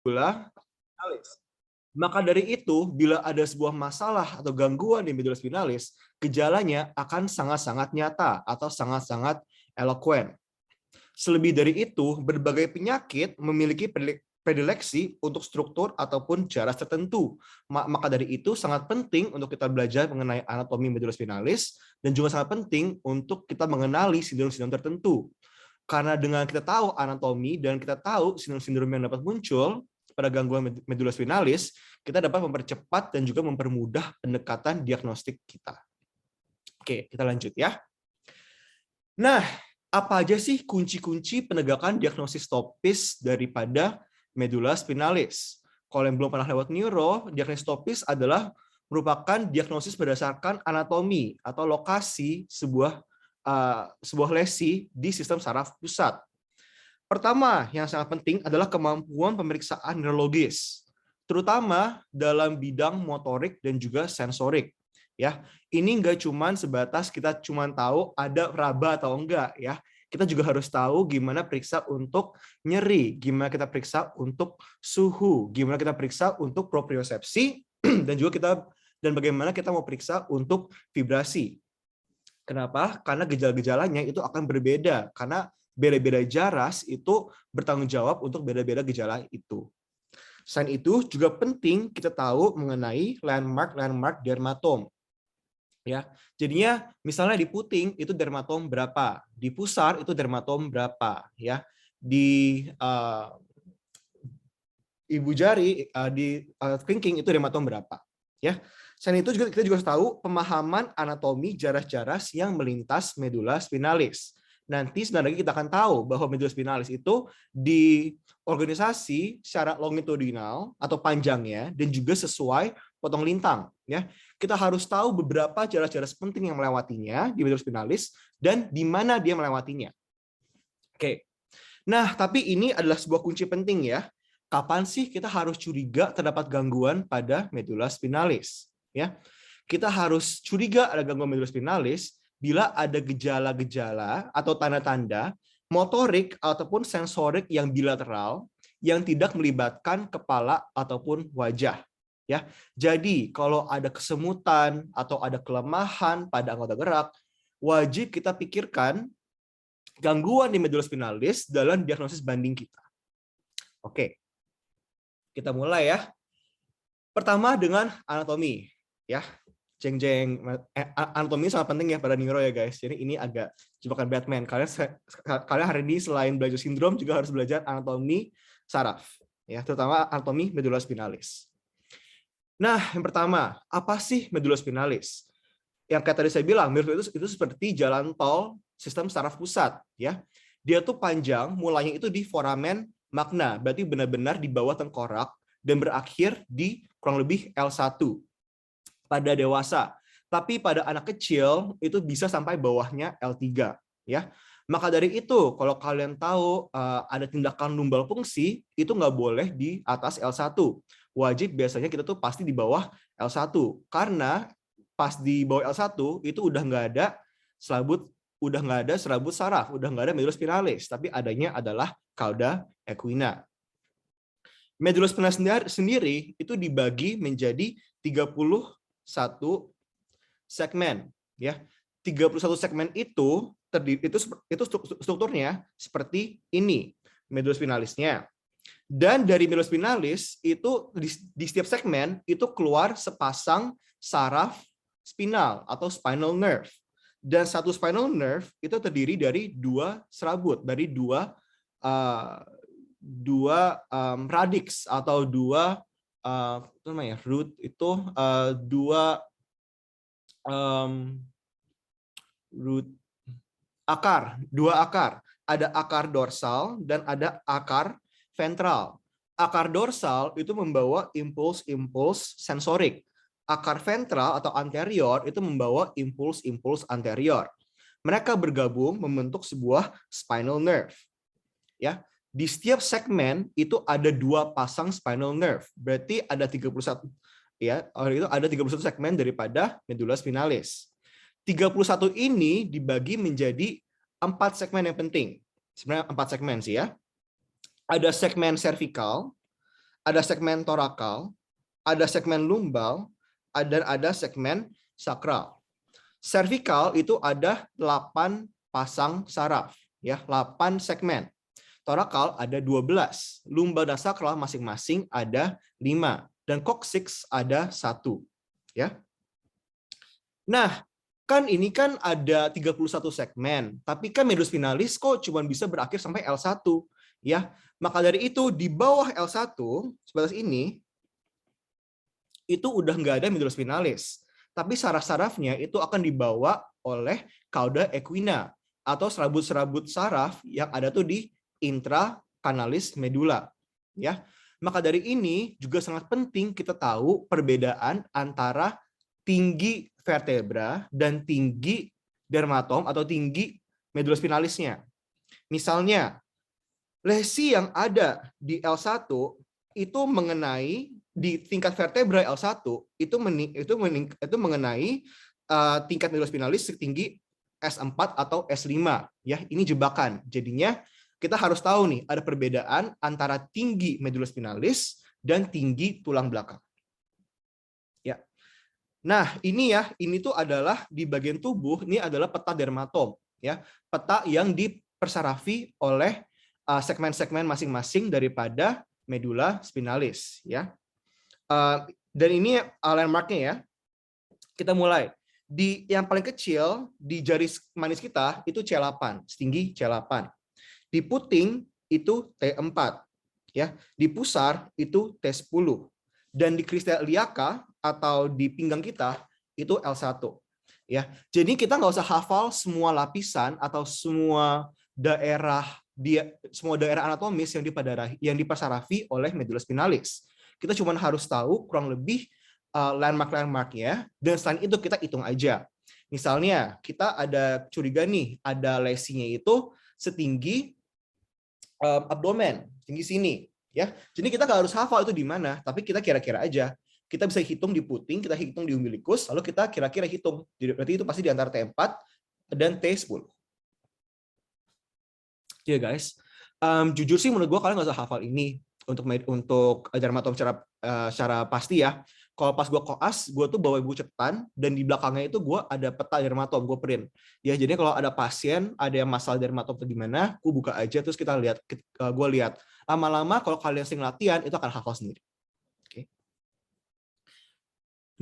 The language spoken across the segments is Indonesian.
spinalis. Maka dari itu, bila ada sebuah masalah atau gangguan di medulla spinalis, gejalanya akan sangat-sangat nyata atau sangat-sangat elokuen. Selebih dari itu, berbagai penyakit memiliki predileksi untuk struktur ataupun jaras tertentu. Maka dari itu sangat penting untuk kita belajar mengenai anatomi medulla spinalis dan juga sangat penting untuk kita mengenali sindrom-sindrom tertentu. Karena dengan kita tahu anatomi dan kita tahu sindrom-sindrom yang dapat muncul pada gangguan medulla spinalis, kita dapat mempercepat dan juga mempermudah pendekatan diagnostik kita. Oke, kita lanjut ya. Nah, apa aja sih kunci-kunci penegakan diagnosis topis daripada medulla spinalis? Kalau yang belum pernah lewat neuro, diagnosis topis adalah merupakan diagnosis berdasarkan anatomi atau lokasi sebuah lesi di sistem saraf pusat. Pertama, yang sangat penting adalah kemampuan pemeriksaan neurologis, terutama dalam bidang motorik dan juga sensorik. Ya, ini nggak cuma sebatas kita cuma tahu ada raba atau enggak ya. Kita juga harus tahu gimana periksa untuk nyeri, gimana kita periksa untuk suhu, gimana kita periksa untuk propriosepsi dan bagaimana kita mau periksa untuk vibrasi. Kenapa? Karena gejala-gejalanya itu akan berbeda karena beda-beda jaras itu bertanggung jawab untuk beda-beda gejala itu. Selain itu juga penting kita tahu mengenai landmark dermatom. Ya, jadinya misalnya di puting itu dermatom berapa, di pusar itu dermatom berapa, ya, di ibu jari di kelingking itu dermatom berapa, ya. Selain itu juga kita juga harus tahu pemahaman anatomi jaras-jaras yang melintas medulla spinalis. Nanti sebentar lagi kita akan tahu bahwa medulla spinalis itu diorganisasi secara longitudinal atau panjangnya dan juga sesuai potong lintang. Ya, kita harus tahu beberapa jaras-jaras penting yang melewatinya di medulla spinalis dan di mana dia melewatinya. Oke, nah tapi ini adalah sebuah kunci penting ya. Kapan sih kita harus curiga terdapat gangguan pada medulla spinalis? Ya, kita harus curiga ada gangguan medulla spinalis bila ada gejala-gejala atau tanda-tanda motorik ataupun sensorik yang bilateral yang tidak melibatkan kepala ataupun wajah. Ya, jadi kalau ada kesemutan atau ada kelemahan pada anggota gerak, wajib kita pikirkan gangguan di medulla spinalis dalam diagnosis banding kita. Oke, kita mulai ya. Pertama dengan anatomi, ya. Jeng-jeng, anatomi sangat penting ya pada neuro ya guys. Jadi ini agak jebakan Batman. Kalian hari ini selain belajar sindrom juga harus belajar anatomi saraf, ya, terutama anatomi medulla spinalis. Nah, yang pertama, apa sih medulla spinalis? Yang kayak tadi saya bilang, itu seperti jalan tol sistem saraf pusat, ya. Dia tuh panjang, mulanya itu di foramen magna, berarti benar-benar di bawah tengkorak dan berakhir di kurang lebih L1 pada dewasa. Tapi pada anak kecil itu bisa sampai bawahnya L3, ya. Maka dari itu, kalau kalian tahu ada tindakan lumbal fungsi, itu nggak boleh di atas L1. Wajib biasanya kita tuh pasti di bawah L1. Karena pas di bawah L1 itu udah nggak ada serabut saraf, udah nggak ada medulla spinalis, tapi adanya adalah cauda equina. Medulla spinalis sendiri itu dibagi menjadi 31 segmen, ya. 31 segmen itu strukturnya seperti ini medulla spinalisnya. Dan dari medulla spinalis itu di setiap segmen itu keluar sepasang saraf spinal atau spinal nerve. Dan satu spinal nerve itu terdiri dari dua serabut, dari dua radix atau dua root itu dua akar. Ada akar dorsal dan ada akar ventral. Akar dorsal itu membawa impuls-impuls sensorik. Akar ventral atau anterior itu membawa impuls-impuls anterior. Mereka bergabung membentuk sebuah spinal nerve. Ya, di setiap segmen itu ada dua pasang spinal nerve. Berarti ada 31, ya. Itu ada 31 segmen daripada medulla spinalis. 31 ini dibagi menjadi 4 segmen yang penting. Sebenarnya 4 segmen sih ya. Ada segmen cervical, ada segmen torakal, ada segmen lumbal, dan ada segmen sakral. Cervical itu ada 8 pasang saraf, ya, 8 segmen. Torakal ada 12, lumbal dan sakral masing-masing ada 5, dan coccyx ada 1. Ya. Nah, kan ini kan ada 31 segmen, tapi kan medulus spinalis kok cuma bisa berakhir sampai L1. Ya. Maka dari itu di bawah L1 sebatas ini itu udah nggak ada medulus spinalis. Tapi saraf-sarafnya itu akan dibawa oleh cauda equina atau serabut-serabut saraf yang ada tuh di intrakanalis medula, ya. Maka dari ini juga sangat penting kita tahu perbedaan antara tinggi vertebra dan tinggi dermatom atau tinggi medula spinalisnya. Misalnya, lesi yang ada di L1 itu mengenai di tingkat vertebra L1 itu mengenai tingkat medula spinalis setinggi S4 atau S5, ya. Ini jebakan. Jadinya kita harus tahu nih ada perbedaan antara tinggi medula spinalis dan tinggi tulang belakang. Ya. Nah, ini tuh adalah di bagian tubuh, ini adalah peta dermatom, ya. Peta yang dipersarafi oleh segmen-segmen masing-masing daripada medula spinalis, ya. Dan ini landmark-nya, ya. Kita mulai. Di yang paling kecil di jari manis kita itu C8, setinggi C8. Di puting itu T4, ya. Di pusar itu T10. Dan di kristal iliaka atau di pinggang kita itu L1. Ya. Jadi kita nggak usah hafal semua lapisan atau semua daerah anatomis yang dipersarafi oleh medula spinalis. Kita cuma harus tahu kurang lebih landmark-landmarknya, dan selain itu kita hitung aja. Misalnya kita ada curiga nih, ada lesinya itu setinggi abdomen, tinggi sini, ya. Jadi kita nggak harus hafal itu di mana, tapi kita kira-kira aja. Kita bisa hitung di puting, kita hitung di umbilikus, lalu kita kira-kira hitung. Jadi berarti itu pasti di antara T4 dan T10. Ya guys, jujur sih menurut gue kalian nggak usah hafal ini untuk dermatom secara pasti, ya. Kalau pas gue koas, gue tuh bawa buku catatan, dan di belakangnya itu gue ada peta dermatom, gue print. Ya, jadi kalau ada pasien, ada yang masalah dermatom atau gimana, gue buka aja, terus kita lihat, gue lihat. Lama-lama kalau kalian sering latihan, itu akan hafal sendiri. Oke.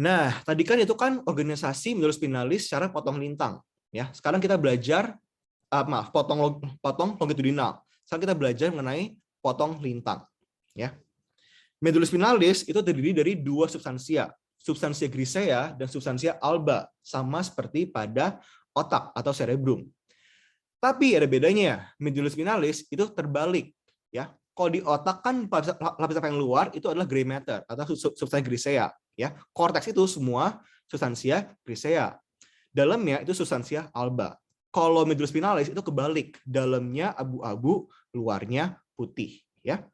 Nah, tadi kan itu kan organisasi medula spinalis secara potong lintang. Ya, sekarang kita belajar, potong longitudinal. Sekarang kita belajar mengenai potong lintang. Ya. Medula spinalis itu terdiri dari 2 substansia, substansia grisea dan substansia alba, sama seperti pada otak atau cerebrum. Tapi ada bedanya, medula spinalis itu terbalik, ya. Kalau di otak kan lapisan paling luar itu adalah gray matter atau substansia grisea, ya. Korteks itu semua substansia grisea. Dalamnya itu substansia alba. Kalau medula spinalis itu kebalik, dalamnya abu-abu, luarnya putih, ya.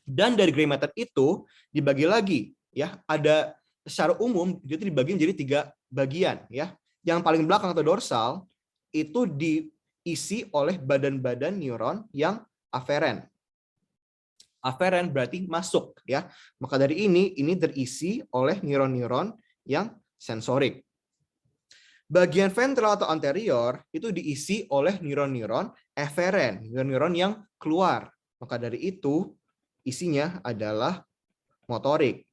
Dan dari gray matter itu dibagi lagi, ya. Ada secara umum itu dibagi menjadi 3 bagian, ya. Yang paling belakang atau dorsal itu diisi oleh badan-badan neuron yang aferen. Aferen berarti masuk, ya. Maka dari ini terisi oleh neuron-neuron yang sensorik. Bagian ventral atau anterior itu diisi oleh neuron-neuron eferen, neuron-neuron yang keluar. Maka dari itu isinya adalah motorik.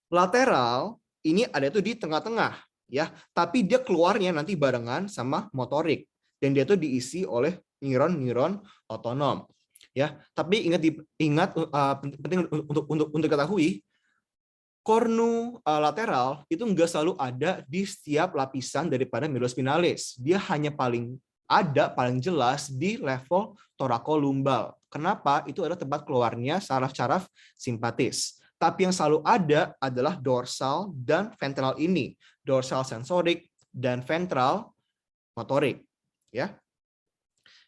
Lateral ini ada itu di tengah-tengah, ya, tapi dia keluarnya nanti barengan sama motorik, dan dia itu diisi oleh neuron-neuron otonom, ya. Tapi penting untuk diketahui, kornu lateral itu enggak selalu ada di setiap lapisan daripada medula spinalis. Dia hanya paling jelas di level torakolumbal. Kenapa? Itu adalah tempat keluarnya saraf-saraf simpatis. Tapi yang selalu ada adalah dorsal dan ventral ini. Dorsal sensorik dan ventral motorik, ya.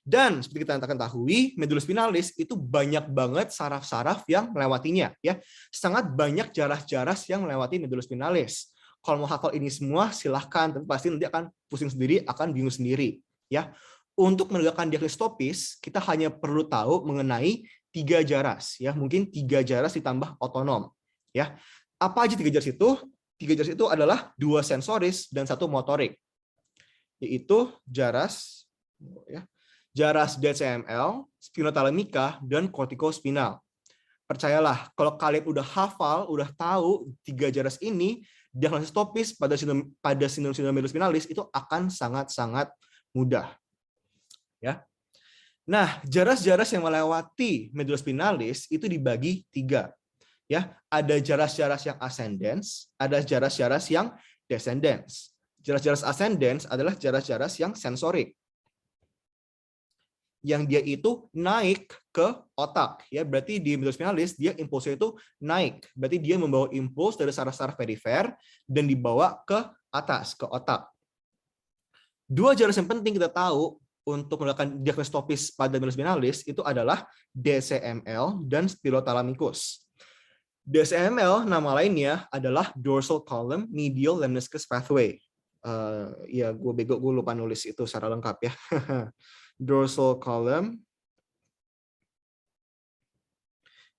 Dan seperti kita ketahui, medula spinalis itu banyak banget saraf-saraf yang melewatinya, ya. Sangat banyak jaras-jaras yang melewati medula spinalis. Kalau mau hafal ini semua silahkan, tapi pasti nanti akan pusing sendiri, akan bingung sendiri, ya. Untuk menegakkan diagnosis topis, kita hanya perlu tahu mengenai 3 jaras, ya mungkin 3 jaras ditambah otonom, ya. Apa aja 3 jaras itu? 3 jaras itu adalah 2 sensoris dan 1 motorik, yaitu jaras, ya, jaras DCML, spinotalamika, dan kortikospinal. Percayalah, kalau kalian udah hafal, udah tahu 3 jaras ini, diagnosis topis pada sindrom medulus spinalis itu akan sangat-sangat mudah. Ya. Nah, jaras-jaras yang melewati medulus spinalis itu dibagi 3. Ya, ada jaras-jaras yang ascendens, ada jaras-jaras yang descendens. Jaras-jaras ascendens adalah jaras-jaras yang sensorik, yang dia itu naik ke otak, ya berarti di medulus spinalis dia impulsnya itu naik, berarti dia membawa impuls dari saraf-saraf perifer dan dibawa ke atas ke otak. 2 jaras yang penting kita tahu untuk melakukan diagnosis topis pada medulus spinalis itu adalah DCML dan spinotalamicus. DCML nama lainnya adalah dorsal column medial lemniscus pathway. Ya gue bego, gue lupa nulis itu secara lengkap ya. Dorsal column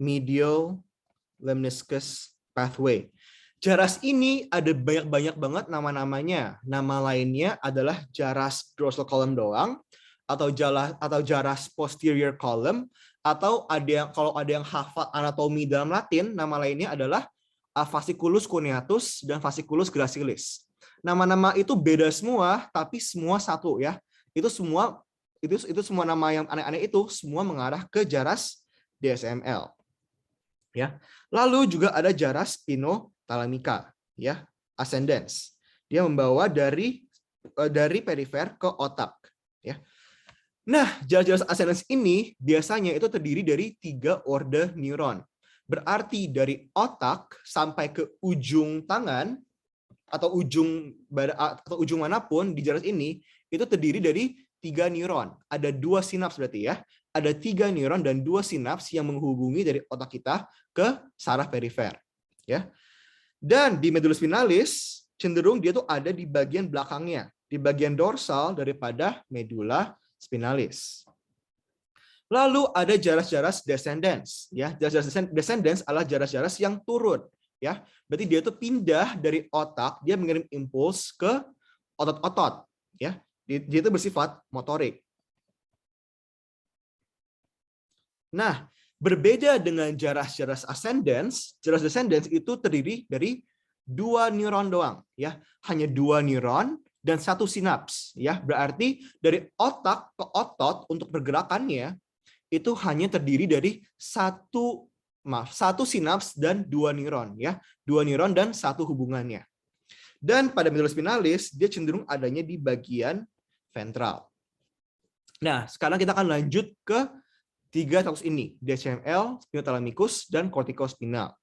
medial lemniscus pathway. Jaras ini ada banyak banget nama-namanya. Nama lainnya adalah jaras dorsal column doang, atau jaras posterior column, atau kalau ada yang hafal anatomi dalam Latin, nama lainnya adalah fasciculus cuneatus dan fasciculus gracilis. Nama-nama itu beda semua, tapi semua satu ya. Itu semua nama yang aneh-aneh itu semua mengarah ke jaras DSML. Ya. Lalu juga ada jaras spinotalamika, ya, ascendens. Dia membawa dari perifer ke otak, ya. Nah, jaras-jaras ascendens ini biasanya itu terdiri dari 3 orde neuron. Berarti dari otak sampai ke ujung tangan atau ujung manapun di jaras ini itu terdiri dari 3 neuron. Ada 2 sinaps berarti ya. Ada 3 neuron dan 2 sinaps yang menghubungi dari otak kita ke saraf perifer. Ya. Dan di medulus spinalis cenderung dia tuh ada di bagian belakangnya, di bagian dorsal daripada medula spinalis. Lalu ada jaras-jaras descendens. Ya, jaras-jaras descendens adalah jaras-jaras yang turun. Ya, berarti dia tuh pindah dari otak, dia mengirim impuls ke otot-otot. Ya, dia itu bersifat motorik. Nah, berbeda dengan jaras-jaras ascendens, jaras descendens itu terdiri dari 2 neuron doang, ya, hanya 2 neuron dan 1 sinaps, ya, berarti dari otak ke otot untuk pergerakannya itu hanya terdiri dari 1 sinaps dan 2 neuron, ya, 2 neuron dan 1 hubungannya. Dan pada medulus spinalis dia cenderung adanya di bagian ventral. Nah, sekarang kita akan lanjut ke 3 traktus ini, DCML, spinotalamicus, dan kortikospinal.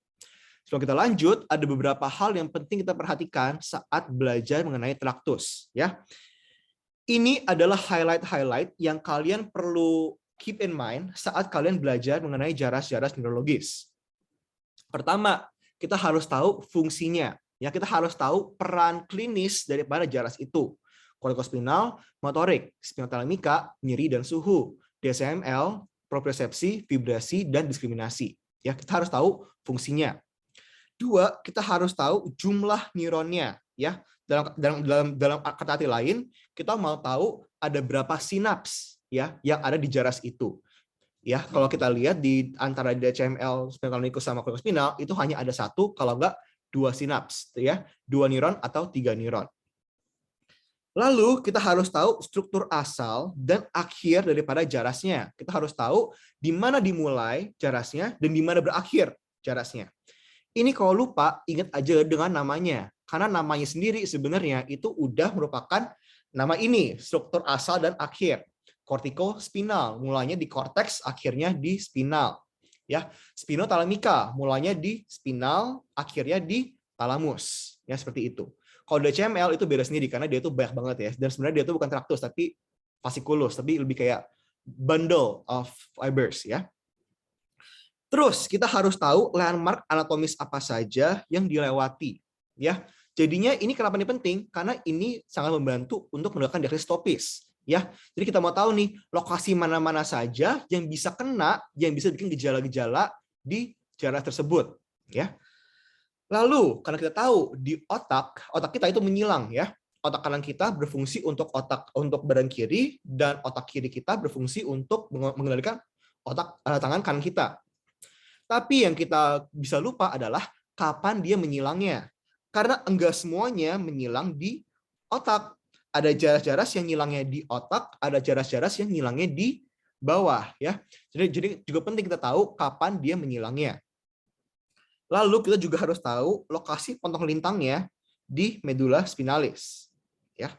Sebelum kita lanjut, ada beberapa hal yang penting kita perhatikan saat belajar mengenai traktus. Ya, ini adalah highlight yang kalian perlu keep in mind saat kalian belajar mengenai jaras-jaras neurologis. Pertama, kita harus tahu fungsinya. Ya, kita harus tahu peran klinis daripada jaras itu. Kortikospinal, motorik, spinotalamika, nyeri dan suhu, DCML, propriosepsi, vibrasi, dan diskriminasi. Ya, kita harus tahu fungsinya. 2, kita harus tahu jumlah neuronnya. Ya, dalam kata arti lain, kita mau tahu ada berapa sinaps ya yang ada di jaras itu. Ya, kalau kita lihat di antara DCML, spinotalamicus sama kortikospinal itu hanya ada 1, kalau enggak 2 sinaps, ya, 2 neuron atau 3 neuron. Lalu kita harus tahu struktur asal dan akhir daripada jarasnya. Kita harus tahu di mana dimulai jarasnya dan di mana berakhir jarasnya. Ini kalau lupa, ingat aja dengan namanya. Karena namanya sendiri sebenarnya itu udah merupakan nama ini, struktur asal dan akhir. Kortikospinal, mulanya di korteks, akhirnya di spinal. Ya, spinotalamika, mulanya di spinal, akhirnya di talamus. Ya, seperti itu. Kalau DCML itu beda sendiri karena dia itu banyak banget ya. Dan sebenarnya dia itu bukan traktus tapi fasciculus, tapi lebih kayak bundle of fibers ya. Terus kita harus tahu landmark anatomis apa saja yang dilewati ya. Jadinya ini kenapa ini penting? Karena ini sangat membantu untuk melakukan diagnosis topis. Ya, jadi kita mau tahu nih lokasi mana-mana saja yang bisa kena, yang bisa bikin gejala-gejala di jaras tersebut. Ya. Lalu, karena kita tahu di otak kita itu menyilang ya. Otak kanan kita berfungsi untuk badan kiri dan otak kiri kita berfungsi untuk mengendalikan tangan kanan kita. Tapi yang kita bisa lupa adalah kapan dia menyilangnya. Karena enggak semuanya menyilang di otak. Ada jaras-jaras yang nyilangnya di otak, ada jaras-jaras yang nyilangnya di bawah ya. Jadi juga penting kita tahu kapan dia menyilangnya. Lalu kita juga harus tahu lokasi pontong lintangnya di medula spinalis. Ya.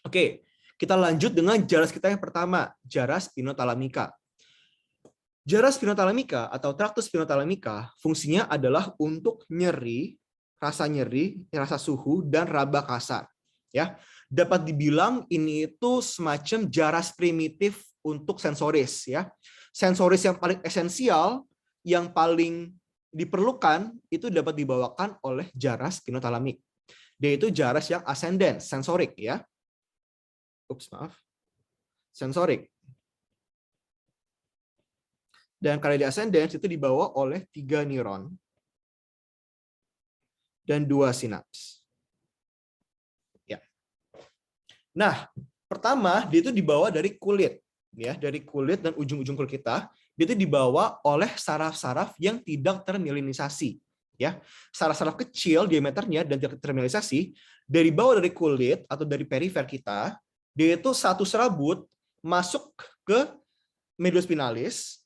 Oke, kita lanjut dengan jaras kita yang pertama, jaras spinotalamika. Jaras spinotalamika atau traktus spinotalamika fungsinya adalah untuk nyeri, rasa suhu, dan raba kasar. Ya, dapat dibilang ini itu semacam jaras primitif untuk sensoris. Ya, sensoris yang paling esensial, yang paling diperlukan itu dapat dibawakan oleh jaras spinotalamik. Dia itu jaras yang ascendent, sensorik ya. Sensorik. Dan karena dia ascendent itu dibawa oleh 3 neuron dan 2 sinaps. Ya. Nah, pertama dia itu dibawa dari kulit ya, dari kulit dan ujung-ujung kulit kita. Dia itu dibawa oleh saraf-saraf yang tidak termielinisasi. Ya, saraf-saraf kecil diameternya dan tidak termielinisasi dari bawah dari kulit atau dari perifer kita, dia itu satu serabut masuk ke medula spinalis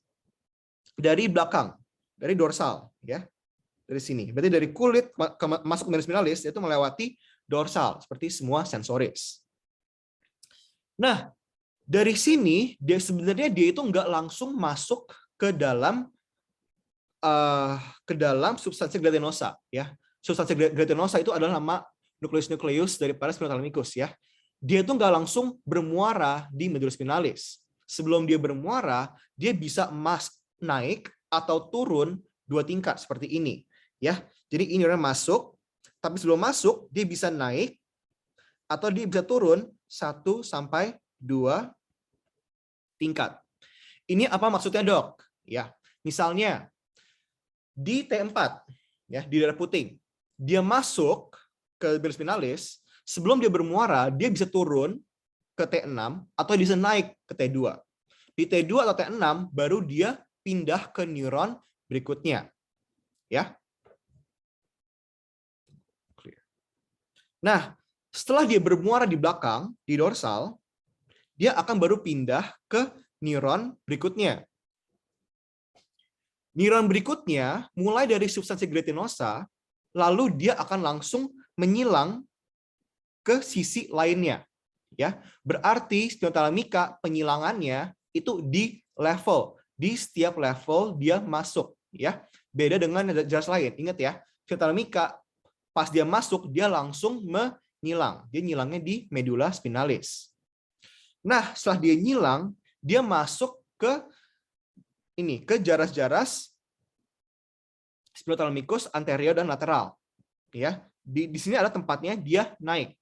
dari belakang, dari dorsal, ya, dari sini. Berarti dari kulit masuk medula spinalis itu melewati dorsal seperti semua sensoris. Nah, dari sini dia sebenarnya itu nggak langsung masuk ke dalam substansi gelatinosa ya. Substansi gelatinosa itu adalah nama nukleus daripada spinotalamicus ya. Dia itu nggak langsung bermuara di medula spinalis. Sebelum dia bermuara, dia bisa naik atau turun 2 tingkat seperti ini ya. Jadi ini orang masuk, tapi sebelum masuk dia bisa naik atau dia bisa turun 1 sampai 2 tingkat. Ini apa maksudnya, Dok? Ya, misalnya di T4 ya, di daerah puting, dia masuk ke medula spinalis, sebelum dia bermuara, dia bisa turun ke T6 atau bisa naik ke T2. Di T2 atau T6 baru dia pindah ke neuron berikutnya. Ya. Nah, setelah dia bermuara di belakang, di dorsal, dia akan baru pindah ke neuron berikutnya. Neuron berikutnya mulai dari substansi gelatinosa, lalu dia akan langsung menyilang ke sisi lainnya. Ya, berarti spinotalamika penyilangannya itu di setiap level dia masuk. Ya, beda dengan jaras lain. Ingat ya, spinotalamika pas dia masuk dia langsung menyilang. Dia nyilangnya di medula spinalis. Nah, setelah dia nyilang, dia masuk ke jaras-jaras spinotalamicus anterior dan lateral. Ya, di sini ada tempatnya dia naik.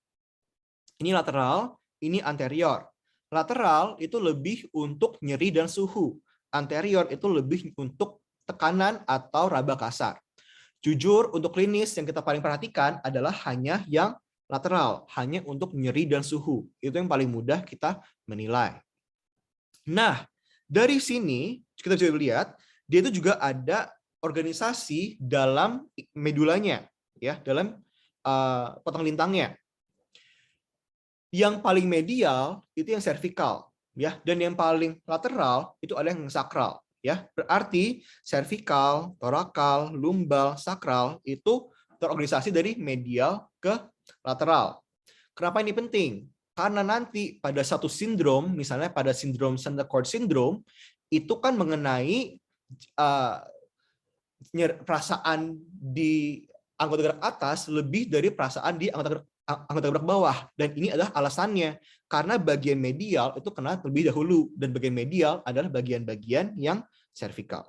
Ini lateral, ini anterior. Lateral itu lebih untuk nyeri dan suhu. Anterior itu lebih untuk tekanan atau raba kasar. Jujur, untuk klinis yang kita paling perhatikan adalah hanya yang lateral, hanya untuk nyeri dan suhu. Itu yang paling mudah kita menilai. Nah, dari sini kita bisa lihat dia itu juga ada organisasi dalam medulanya, ya, dalam potong lintangnya. Yang paling medial itu yang servikal, ya, dan yang paling lateral itu ada yang sakral, ya. Berarti servikal, torakal, lumbal, sakral itu terorganisasi dari medial ke lateral. Kenapa ini penting? Karena nanti pada satu sindrom, misalnya pada sindrom center cord syndrome, itu kan mengenai perasaan di anggota gerak atas lebih dari perasaan di anggota gerak bawah. Dan ini adalah alasannya. Karena bagian medial itu kena terlebih dahulu. Dan bagian medial adalah bagian-bagian yang servikal.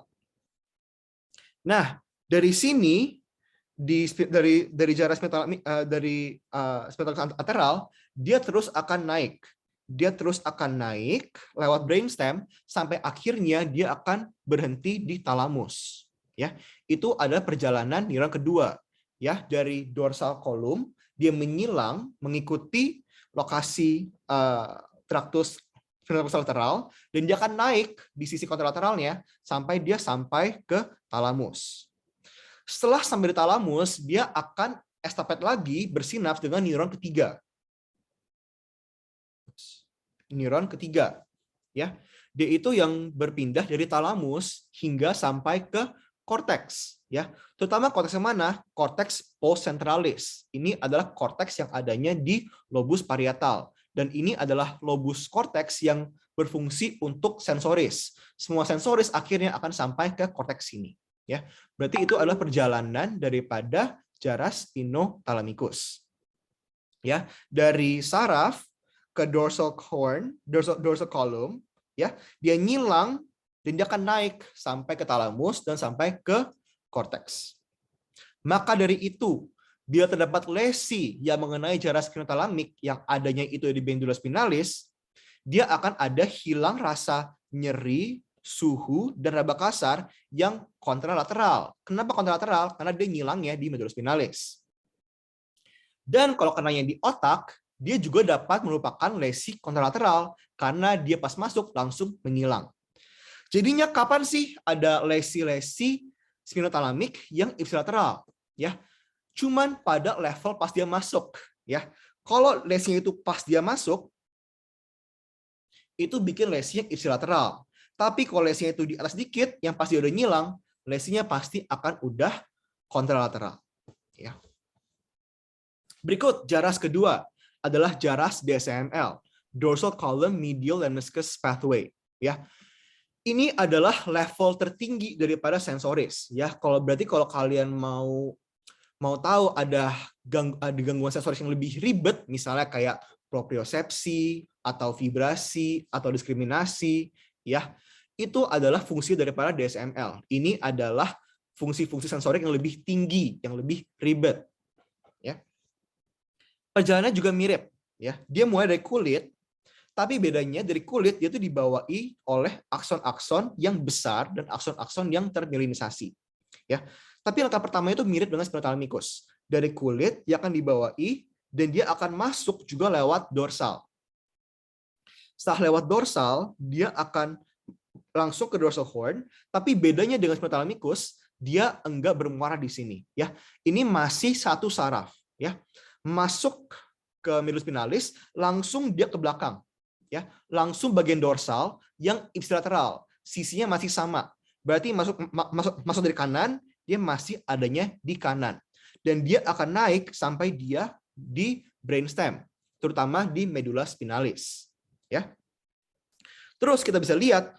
Nah, dari sini, dari jaras spinotalamik, dari spinotalamik lateral, dia terus akan naik. dia terus akan naik lewat brainstem sampai akhirnya dia akan berhenti di talamus. Ya, itu adalah perjalanan neuron kedua. Ya, dari dorsal column dia menyilang mengikuti lokasi traktus lateral dan dia akan naik di sisi kontralateralnya sampai dia sampai ke talamus. Setelah sampai di talamus, dia akan estafet lagi bersinaps dengan neuron ketiga. Neuron ketiga, ya, dia itu yang berpindah dari talamus hingga sampai ke korteks, ya, terutama korteks yang mana? Korteks postcentralis. Ini adalah korteks yang adanya di lobus parietal, dan ini adalah lobus korteks yang berfungsi untuk sensoris. Semua sensoris akhirnya akan sampai ke korteks ini, ya. Berarti itu adalah perjalanan daripada jaras spinothalamikus, ya, dari saraf ke dorsal horn, dorsal column, ya, dia nyilang dan dia akan naik sampai ke talamus dan sampai ke korteks. Maka dari itu, bila terdapat lesi yang mengenai jaras spinothalamik yang adanya itu di pendula spinalis, dia akan ada hilang rasa nyeri, suhu, dan raba kasar yang kontralateral. Kenapa kontralateral? Karena dia nyilangnya di medula spinalis. Dan kalau kenanya di otak, dia juga dapat merupakan lesi kontralateral karena dia pas masuk langsung menghilang. Jadinya kapan sih ada lesi-lesi spinothalamik yang ipsilateral? Ya, cuman pada level pas dia masuk. Ya, kalau lesinya itu pas dia masuk, itu bikin lesi yang ipsilateral. Tapi kalau lesinya itu di atas dikit, yang pasti udah ngilang, lesinya pasti akan udah kontralateral. Ya. Berikut jaras kedua adalah jaras DSML, dorsal column medial lemniscus pathway. Ya, ini adalah level tertinggi daripada sensoris. Ya, kalau kalian mau tahu ada gangguan sensoris yang lebih ribet, misalnya kayak propriosepsi atau vibrasi atau diskriminasi, ya, itu adalah fungsi daripada DSML. Ini adalah fungsi-fungsi sensorik yang lebih tinggi, yang lebih ribet. Ya. Perjalanannya juga mirip, ya. Dia mulai dari kulit, tapi bedanya dari kulit dia itu dibawahi oleh akson-akson yang besar dan akson-akson yang termyelinisasi. Ya. Tapi langkah pertama itu mirip dengan spinothalamikus. Dari kulit dia akan dibawahi dan dia akan masuk juga lewat dorsal. Setelah lewat dorsal, dia akan langsung ke dorsal horn, tapi bedanya dengan spinothalamikus, dia enggak bermuara di sini, ya. Ini masih satu saraf, ya. Masuk ke medula spinalis, langsung dia ke belakang, ya, langsung bagian dorsal yang ipsilateral, sisinya masih sama. Berarti masuk dari kanan, dia masih adanya di kanan, dan dia akan naik sampai dia di brainstem, terutama di medula spinalis, ya. Terus kita bisa lihat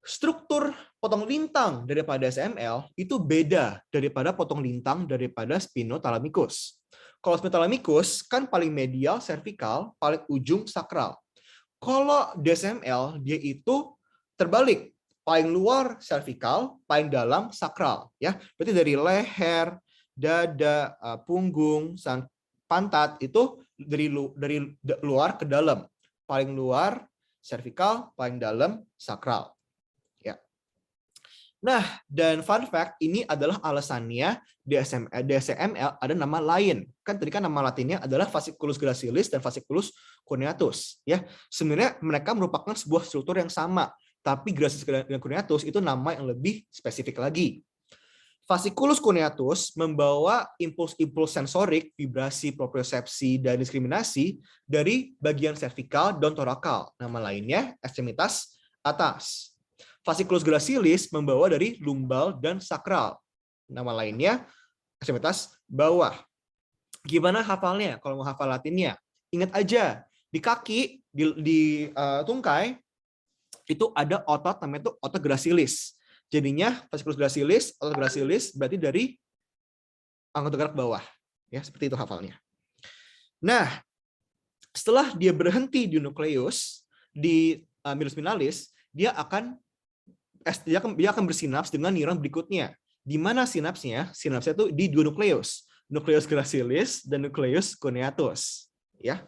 struktur potong lintang daripada SML itu beda daripada potong lintang daripada spinothalamikus. Kalau spinothalamikus kan paling medial servikal, paling ujung sakral. Kalau DSML dia itu terbalik, paling luar servikal, paling dalam sakral, ya. Berarti dari leher, dada, punggung, pantat itu dari luar ke dalam. Paling luar servikal, paling dalam sakral. Nah, dan fun fact, ini adalah alasannya DSML ada nama lain. Kan tadi kan nama latinnya adalah fasciculus gracilis dan fasciculus cuneatus. Ya, sebenarnya mereka merupakan sebuah struktur yang sama, tapi gracilis dan cuneatus itu nama yang lebih spesifik lagi. Fasciculus cuneatus membawa impuls-impuls sensorik, vibrasi, propriosepsi, dan diskriminasi dari bagian servikal dan torakal. Nama lainnya ekstremitas atas. Fasciculus gracilis membawa dari lumbal dan sakral. Nama lainnya ekstremitas bawah. Gimana hafalnya? Kalau mau hafal latinnya, ingat aja di kaki, di tungkai itu ada otot namanya itu otot gracilis. Jadinya fasciculus gracilis, otot gracilis berarti dari anggota gerak bawah. Ya, seperti itu hafalnya. Nah, setelah dia berhenti di nukleus di medula spinalis, dia akan bersinaps dengan neuron berikutnya. Di mana sinapsnya? Sinapsnya itu di dua nukleus, nukleus gracilis dan nukleus cuneatus. Ya.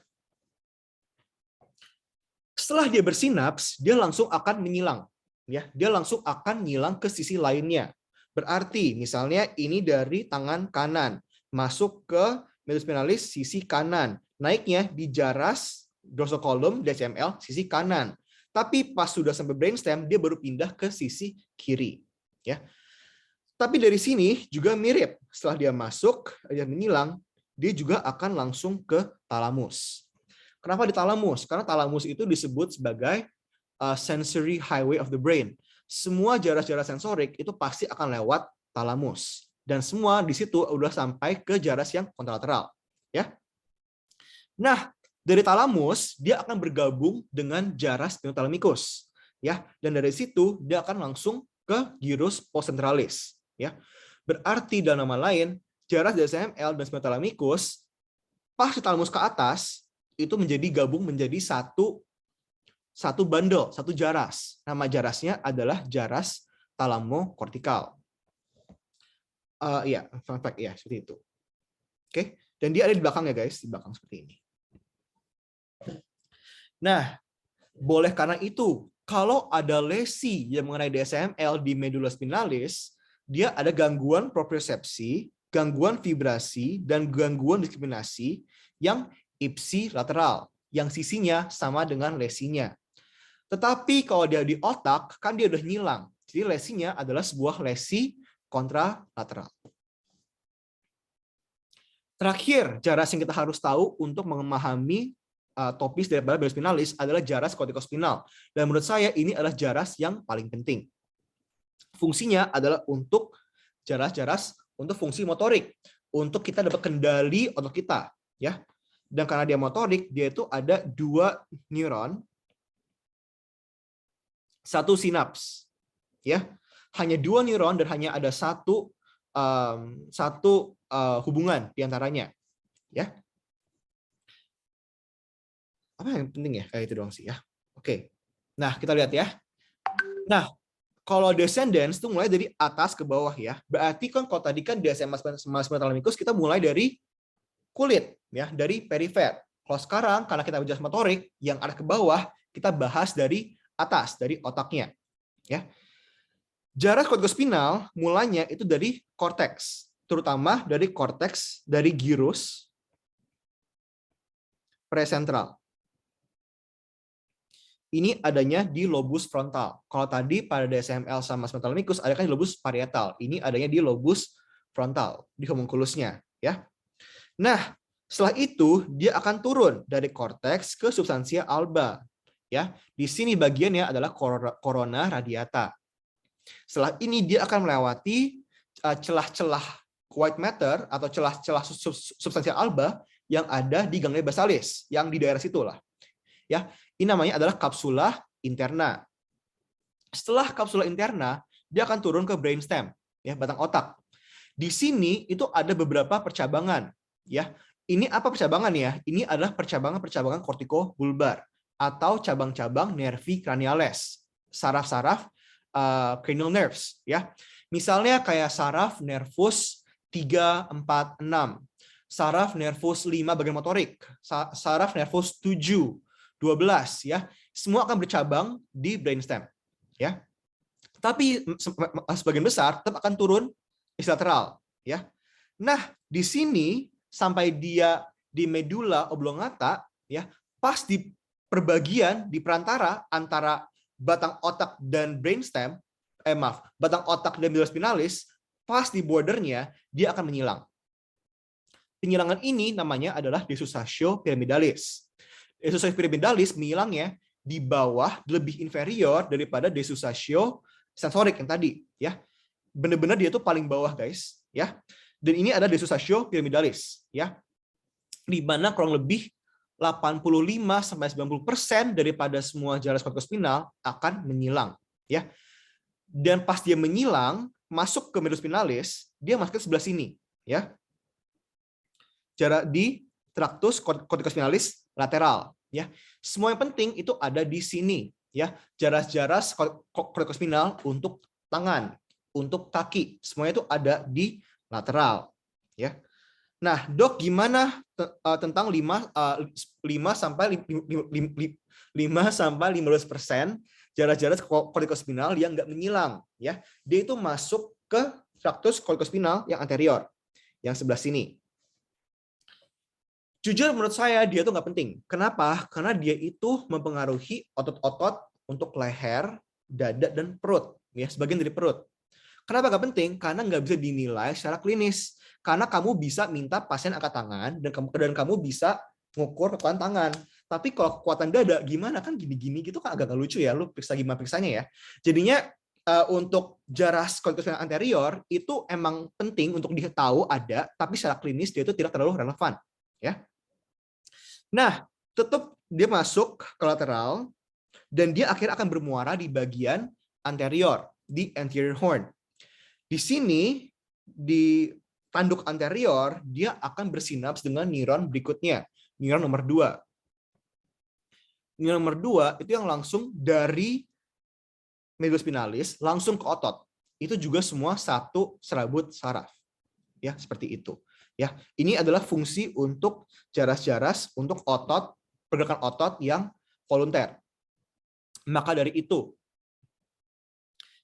Setelah dia bersinaps, dia langsung akan menyilang. Ya, dia langsung akan nyilang ke sisi lainnya. Berarti misalnya ini dari tangan kanan masuk ke medulus spinalis sisi kanan, naiknya di jaras dorsal column DCML sisi kanan. Tapi pas sudah sampai brainstem, dia baru pindah ke sisi kiri. Ya. Tapi dari sini juga mirip. Setelah dia masuk, dia menyilang, dia juga akan langsung ke talamus. Kenapa di talamus? Karena talamus itu disebut sebagai sensory highway of the brain. Semua jaras-jaras sensorik itu pasti akan lewat talamus. Dan semua di situ udah sampai ke jaras yang kontralateral. Ya. Nah, dari talamus dia akan bergabung dengan jaras spinothalamikus. Ya, dan dari situ dia akan langsung ke gyrus postcentralis. Ya, berarti dalam nama lain jaras DCML dan spinothalamikus pas di talamus ke atas itu gabung menjadi satu bundle, satu jaras. Nama jarasnya adalah jaras talamokortikal. Iya, fun fact ya, seperti itu. Oke, dan dia ada di belakang ya guys, di belakang seperti ini. Nah, boleh karena itu kalau ada lesi yang mengenai DCML di medula spinalis, dia ada gangguan propriosepsi, gangguan vibrasi, dan gangguan diskriminasi yang ipsilateral, yang sisinya sama dengan lesinya. Tetapi kalau dia di otak, kan dia udah nyilang. Jadi lesinya adalah sebuah lesi kontralateral. Terakhir, jaras yang kita harus tahu untuk memahami topis daripada medulus spinalis adalah jaras kortikospinal. Dan menurut saya ini adalah jaras yang paling penting. Fungsinya adalah untuk jaras-jaras untuk fungsi motorik, untuk kita dapat kendali otot kita, ya. Dan karena dia motorik, dia itu ada 2 neuron, 1 sinaps, ya. Hanya 2 neuron dan hanya ada satu hubungan di antaranya, ya. Apa yang penting ya? Kayak itu doang sih ya. Oke. Nah, kita lihat ya. Nah, kalau descendants itu mulai dari atas ke bawah ya. Berarti kan kalau tadi kan DSM spinothalamikus kita mulai dari kulit ya, dari perifer. Kalau sekarang karena kita bicara motorik yang arah ke bawah, kita bahas dari atas, dari otaknya. Ya. Jaras kortikospinal mulanya itu dari korteks, terutama dari korteks dari gyrus presentral. Ini adanya di lobus frontal. Kalau tadi pada DSML sama spinothalamikus ada kan di lobus parietal. Ini adanya di lobus frontal, di homunculusnya, ya. Nah, setelah itu dia akan turun dari korteks ke substansia alba, ya. Di sini bagiannya adalah corona radiata. Setelah ini dia akan melewati celah-celah white matter atau celah-celah substansia alba yang ada di ganglia basalis, yang di daerah situlah. Ya, ini namanya adalah kapsula interna. Setelah kapsula interna, dia akan turun ke brainstem, ya, batang otak. Di sini itu ada beberapa percabangan, ya. Ini apa percabangan ya? Ini adalah percabangan-percabangan kortikobulbar atau cabang-cabang nervi craniales, saraf-saraf cranial nerves, ya. Misalnya kayak saraf nervus 3, 4, 6, saraf nervus 5 bagian motorik, saraf nervus 7, 12 ya, semua akan bercabang di brainstem, ya. Tapi sebagian besar tetap akan turun ipsilateral, ya. Nah, di sini sampai dia di medula oblongata, ya, pas di perbagian di perantara antara batang otak dan brainstem, batang otak dan medula spinalis, pas di bordernya dia akan menyilang. Penyilangan ini namanya adalah desusatio pyramidalis. Desusatio pyramidalis menyilangnya di bawah, lebih inferior daripada desusatio sensorik yang tadi, ya. Benar-benar dia tuh paling bawah, guys, ya. Dan ini ada desusatio pyramidalis, ya. Di mana kurang lebih 85-90% daripada semua jaras kortikospinal akan menyilang, ya. Dan pas dia menyilang, masuk ke medulus spinalis, dia masuk ke sebelah sini, ya. Jarak di traktus kortikospinalis lateral, ya. Semua yang penting itu ada di sini, ya. Jaras-jaras kortikospinal untuk tangan, untuk kaki, semuanya itu ada di lateral, ya. Nah, Dok, gimana tentang 5 sampai 5-15% jaras-jaras kortikospinal yang nggak menyilang, ya. Dia itu masuk ke traktus kortikospinal yang anterior, yang sebelah sini. Jujur menurut saya dia tuh nggak penting. Kenapa? Karena dia itu mempengaruhi otot-otot untuk leher, dada, dan perut, ya, sebagian dari perut. Kenapa nggak penting? Karena nggak bisa dinilai secara klinis. Karena kamu bisa minta pasien angkat tangan dan kamu bisa ngukur kekuatan tangan. Tapi kalau kekuatan dada gimana, kan gini-gini gitu kan agak lucu ya. Lu periksa gimana periksanya ya. Jadinya untuk jaras kortikospinal anterior itu emang penting untuk diketahui ada, tapi secara klinis dia itu tidak terlalu relevan, ya. Nah, tetap dia masuk ke lateral dan dia akhirnya akan bermuara di bagian anterior, di anterior horn. Di sini, di tanduk anterior, dia akan bersinaps dengan neuron berikutnya, neuron nomor 2. Neuron nomor 2 itu yang langsung dari medulus spinalis langsung ke otot. Itu juga semua satu serabut saraf. Ya, seperti itu. Ya, ini adalah fungsi untuk jaras-jaras untuk otot, pergerakan otot yang volunter. Maka dari itu,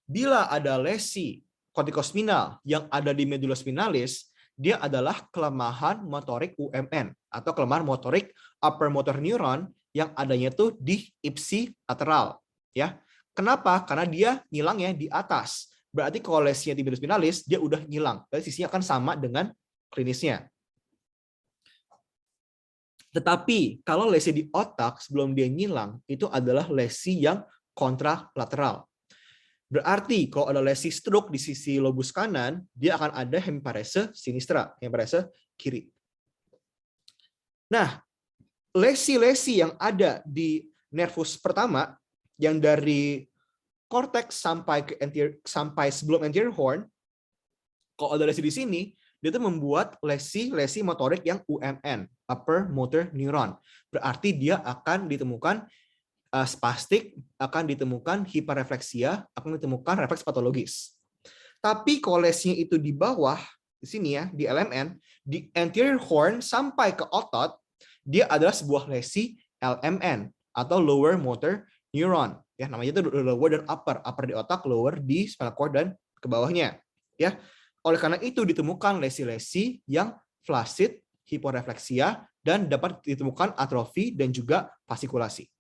bila ada lesi kortikospinal yang ada di medulus spinalis, dia adalah kelemahan motorik UMN atau kelemahan motorik upper motor neuron yang adanya tuh di ipsilateral, ya. Kenapa? Karena dia ngilangnya di atas. Berarti kalau lesinya di medulus spinalis dia udah ngilang. Berarti sisinya akan sama dengan klinisnya. Tetapi kalau lesi di otak sebelum dia ngilang itu adalah lesi yang kontralateral. Berarti kalau ada lesi stroke di sisi lobus kanan, dia akan ada hemiparese sinistra, hemiparese kiri. Nah, lesi-lesi yang ada di nervus pertama yang dari korteks sampai ke anterior, sampai sebelum anterior horn, kalau ada lesi di sini, dia itu membuat lesi motorik yang UMN, upper motor neuron. Berarti dia akan ditemukan spastik, akan ditemukan hiperrefleksia, akan ditemukan refleks patologis. Tapi kalau lesinya itu di bawah, di sini ya, di LMN, di anterior horn sampai ke otot, dia adalah sebuah lesi LMN atau lower motor neuron. Ya, namanya itu lower dan upper. Upper di otak, lower di spinal cord dan ke bawahnya. Ya. Oleh karena itu ditemukan lesi-lesi yang flasid, hiporefleksia, dan dapat ditemukan atrofi dan juga fasikulasi.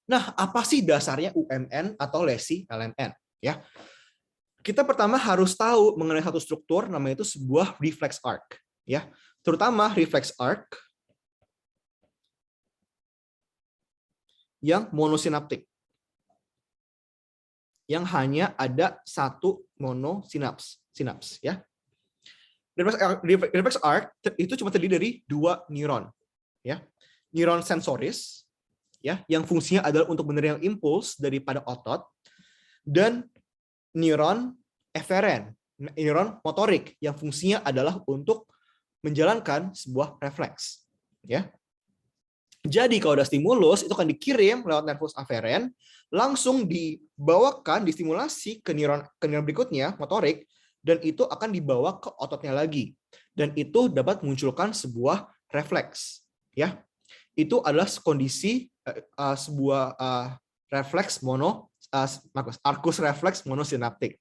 Nah, apa sih dasarnya UMN atau lesi LMN? Ya, kita pertama harus tahu mengenai satu struktur, namanya itu sebuah reflex arc. Ya, terutama reflex arc yang monosinaptik, yang hanya ada satu monosinaps, ya. Reflex arc itu cuma terdiri dari dua neuron, ya. Neuron sensoris, ya, yang fungsinya adalah untuk menerima impuls daripada otot, dan neuron eferen, neuron motorik, yang fungsinya adalah untuk menjalankan sebuah refleks, ya. Jadi kalau ada stimulus itu akan dikirim lewat nervus aferen, langsung dibawakan, distimulasi ke neuron berikutnya, motorik, dan itu akan dibawa ke ototnya lagi. Dan itu dapat menmunculkan sebuah refleks. Ya, itu adalah kondisi sebuah refleks arcus refleks monosinaptik.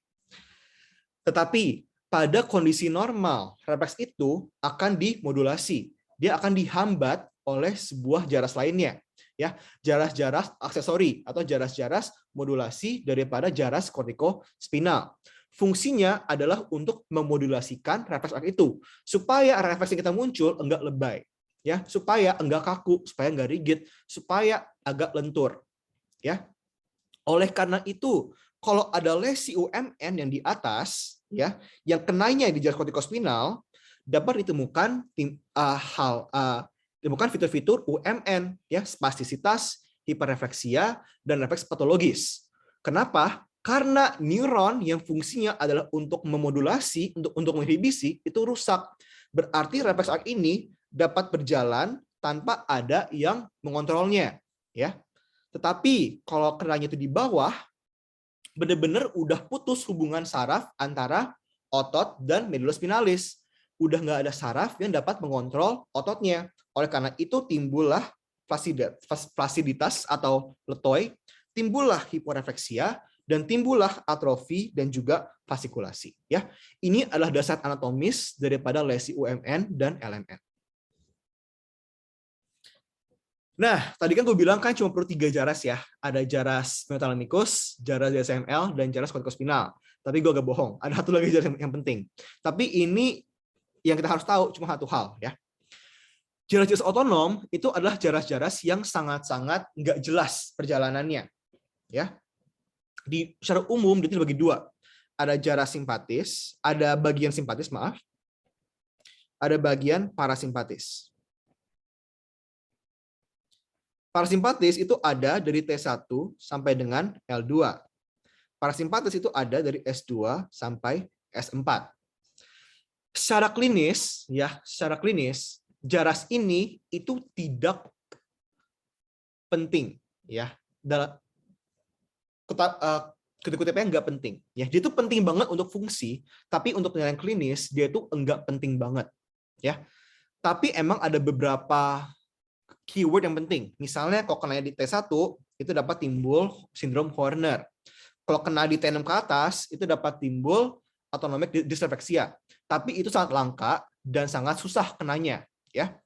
Tetapi pada kondisi normal, refleks itu akan dimodulasi. Dia akan dihambat oleh sebuah jaras lainnya, ya, jaras-jaras aksesori atau jaras-jaras modulasi daripada jaras kortikospinal. Fungsinya adalah untuk memodulasikan refleks itu supaya refleks yang kita muncul enggak lebay, ya, supaya enggak kaku, supaya enggak rigid, supaya agak lentur, ya. Oleh karena itu, kalau ada lesi UMN yang di atas, ya, yang kenanya di jaras kortikospinal, dapat ditemukan ditemukan fitur-fitur UMN, ya, spastisitas, hiperrefleksia, dan refleks patologis. Kenapa? Karena neuron yang fungsinya adalah untuk memodulasi, untuk menginhibisi, itu rusak. Berarti refleks arc ini dapat berjalan tanpa ada yang mengontrolnya, ya. Tetapi kalau kenanya itu di bawah, benar-benar udah putus hubungan saraf antara otot dan medulus spinalis. Udah nggak ada saraf yang dapat mengontrol ototnya. Oleh karena itu timbullah flasiditas atau letoy, timbullah hiporefleksia, dan timbullah atrofi dan juga fasikulasi. Ya, ini adalah dasar anatomis daripada lesi UMN dan LMN. Nah, tadi kan gue bilang kan cuma perlu 3 jaras ya. Ada jaras metalamicus, jaras DSML, dan jaras kortikospinal. Tapi gue agak bohong, ada satu lagi jaras yang penting. Tapi ini yang kita harus tahu cuma satu hal ya. Jaras-jaras otonom itu adalah jaras-jaras yang sangat-sangat nggak jelas perjalanannya. Ya, secara umum itu dibagi 2. Ada jaras simpatis, ada bagian simpatis, maaf. Ada bagian parasimpatis. Parasimpatis itu ada dari T1 sampai dengan L2. Parasimpatis itu ada dari S2 sampai S4. Secara klinis, jaras ini itu tidak penting, ya. Kutip-kutipnya nggak penting, ya. Dia itu penting banget untuk fungsi, tapi untuk penilaian klinis dia itu enggak penting banget, ya. Tapi emang ada beberapa keyword yang penting. Misalnya kalau kena di T1 itu dapat timbul sindrom Horner. Kalau kena di T6 ke atas itu dapat timbul autonomic dysrefleksia. Tapi itu sangat langka dan sangat susah kenanya, ya.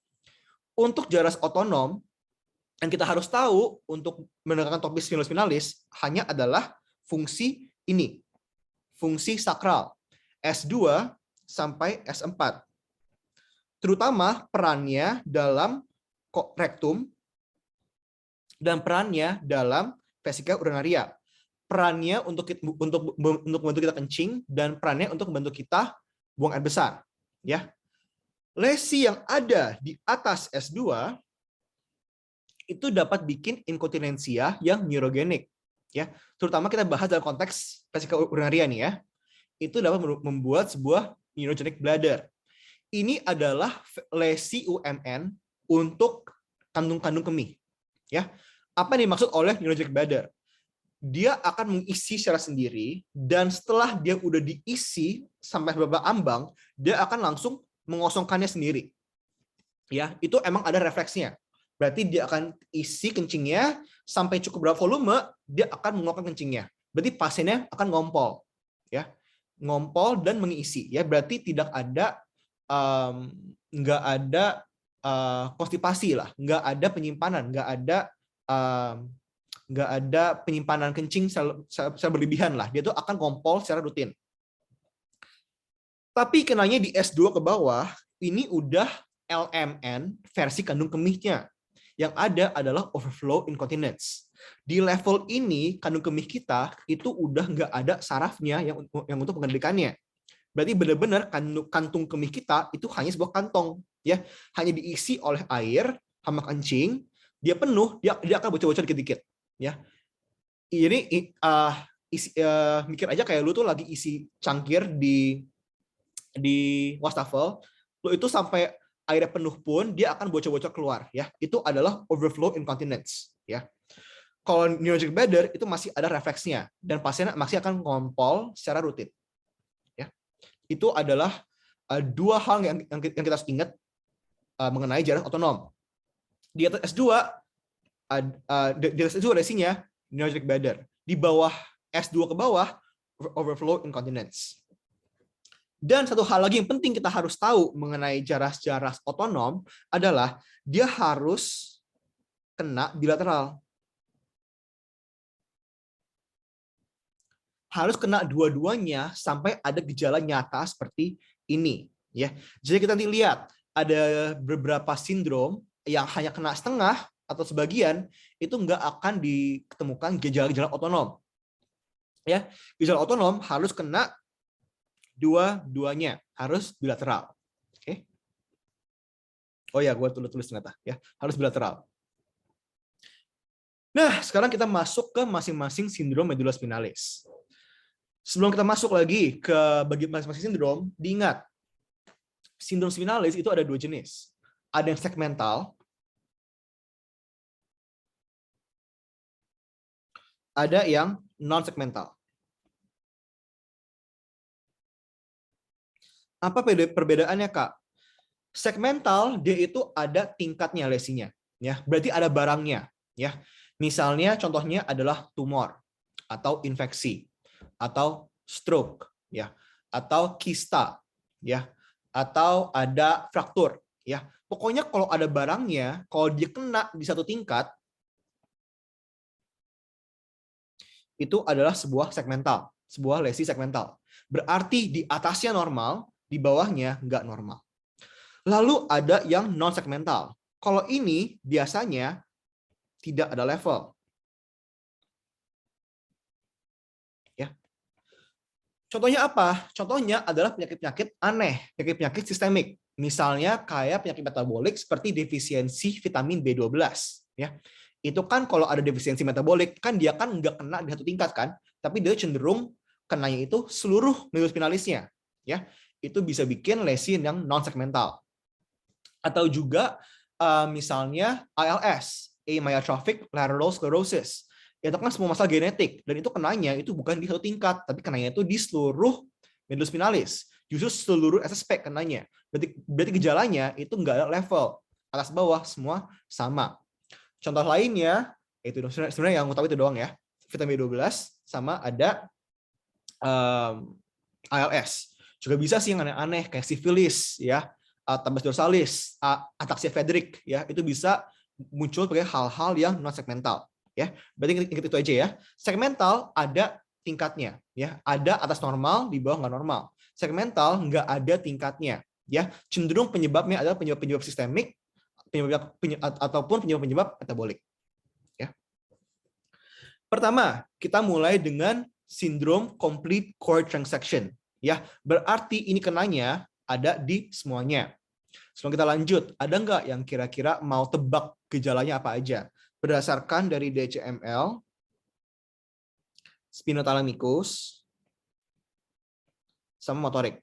Untuk jaras otonom yang kita harus tahu untuk menegakkan topis spinalis hanya adalah fungsi ini. Fungsi sakral S2 sampai S4. Terutama perannya dalam rektum dan perannya dalam vesika urinaria. Perannya untuk membantu kita kencing dan perannya untuk membantu kita buang air besar, ya. Lesi yang ada di atas S2 itu dapat bikin inkontinensia yang neurogenik, ya. Terutama kita bahas dalam konteks vesika urinaria nih ya. Itu dapat membuat sebuah neurogenic bladder. Ini adalah lesi UMN untuk kandung-kandung kemih, ya. Apa yang dimaksud oleh neurogenic bladder? Dia akan mengisi secara sendiri dan setelah dia udah diisi sampai beberapa ambang, dia akan langsung mengosongkannya sendiri. Ya, itu emang ada refleksnya. Berarti dia akan isi kencingnya sampai cukup berapa volume, dia akan mengeluarkan kencingnya. Berarti pasiennya akan ngompol, ya, ngompol dan mengisi. Ya, berarti tidak ada nggak ada konstipasi lah, nggak ada penyimpanan, nggak ada penyimpanan kencing secara berlebihan lah. Dia tuh akan ngompol secara rutin. Tapi kenanya di S2 ke bawah, ini udah LMN versi kandung kemihnya. Yang ada adalah overflow incontinence. Di level ini, kandung kemih kita itu udah nggak ada sarafnya yang untuk pengendalikannya. Berarti benar-benar kantung kemih kita itu hanya sebuah kantong, ya, hanya diisi oleh air sama kencing. Dia penuh, dia akan bocor-bocor dikit-dikit, ya. Ini mikir aja kayak lu tuh lagi isi cangkir di wastafel, lu itu sampai airnya penuh pun dia akan bocor-bocor keluar, ya. Itu adalah overflow incontinence, ya. Kalau neurogenic bladder itu masih ada refleksnya dan pasien masih akan ngompol secara rutin, ya. Itu adalah 2 hal yang kita harus ingat mengenai jarak otonom. Di atas S2 di atas S2 lesinya neurogenic bladder. Di bawah S2 ke bawah overflow incontinence. Dan satu hal lagi yang penting kita harus tahu mengenai jaras-jaras otonom adalah dia harus kena bilateral. Harus kena dua-duanya sampai ada gejala nyata seperti ini, ya. Jadi kita nanti lihat ada beberapa sindrom yang hanya kena setengah atau sebagian, itu nggak akan ditemukan gejala-gejala otonom. Ya, gejala otonom harus kena dua-duanya, harus bilateral. Oke. Oh ya, gue tulis ternyata, ya, harus bilateral. Nah, sekarang kita masuk ke masing-masing sindrom medula spinalis. Sebelum kita masuk lagi ke bagian masing-masing sindrom, diingat, sindrom spinalis itu ada 2 jenis. Ada yang segmental, ada yang non-segmental. Apa perbedaannya, Kak? Segmental, dia itu ada tingkatnya lesinya. ya, berarti ada barangnya, ya. Misalnya contohnya adalah tumor atau infeksi atau stroke, ya, atau kista, ya, atau ada fraktur, ya. Pokoknya kalau ada barangnya, kalau dia kena di satu tingkat, itu adalah sebuah segmental, sebuah lesi segmental. Berarti di atasnya normal, di bawahnya nggak normal. Lalu ada yang non-segmental. Kalau ini biasanya tidak ada level. Ya. Contohnya apa? Contohnya adalah penyakit-penyakit aneh, penyakit-penyakit sistemik. Misalnya kayak penyakit metabolik seperti defisiensi vitamin B12. Ya. Itu kan kalau ada defisiensi metabolik, kan dia kan nggak kena di satu tingkat kan, tapi dia cenderung kenanya itu seluruh medulus spinalisnya. Ya. Itu bisa bikin lesi yang non-segmental. Atau juga misalnya ALS, amyotrophic lateral sclerosis. Itu kan semua masalah genetik, dan itu kenanya itu bukan di satu tingkat, tapi kenanya itu di seluruh medulus spinalis. Justru seluruh aspek kenanya. Berarti gejalanya itu nggak ada level, atas bawah semua sama. Contoh lainnya itu sebenarnya yang utama itu doang ya. Vitamin B12 sama ada ALS. Juga bisa sih yang aneh-aneh kayak sifilis ya, tabes dorsalis, ataksia Friedrich ya, itu bisa muncul sebagai hal-hal yang non segmental ya. Berarti ingat itu aja ya. Segmental ada tingkatnya ya, ada atas normal, di bawah nggak normal. Segmental nggak ada tingkatnya ya, cenderung penyebabnya adalah penyebab sistemik ataupun penyebab metabolik ya. Pertama, kita mulai dengan sindrom complete core transaction ya. Berarti ini kenanya ada di semuanya. Sebelum kita lanjut, ada nggak yang kira-kira mau tebak gejalanya apa aja? Berdasarkan dari DCML, spinothalamikus, sama motorik.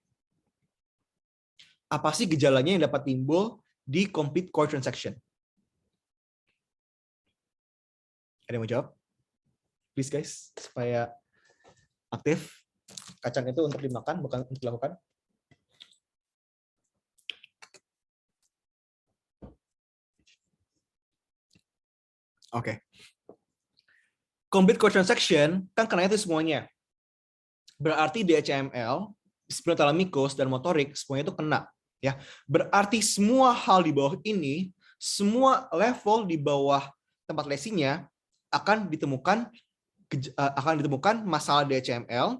Apa sih gejalanya yang dapat timbul di complete core transaction? Ada yang mau jawab? Please guys, supaya aktif. Kacang itu untuk dimakan, bukan untuk dilakukan. Oke. Complete core transaction kan kena itu semuanya. Berarti DHML, spinothalamikus, dan motorik semuanya itu kena. Ya, berarti semua hal di bawah ini, semua level di bawah tempat lesinya akan ditemukan masalah DHML,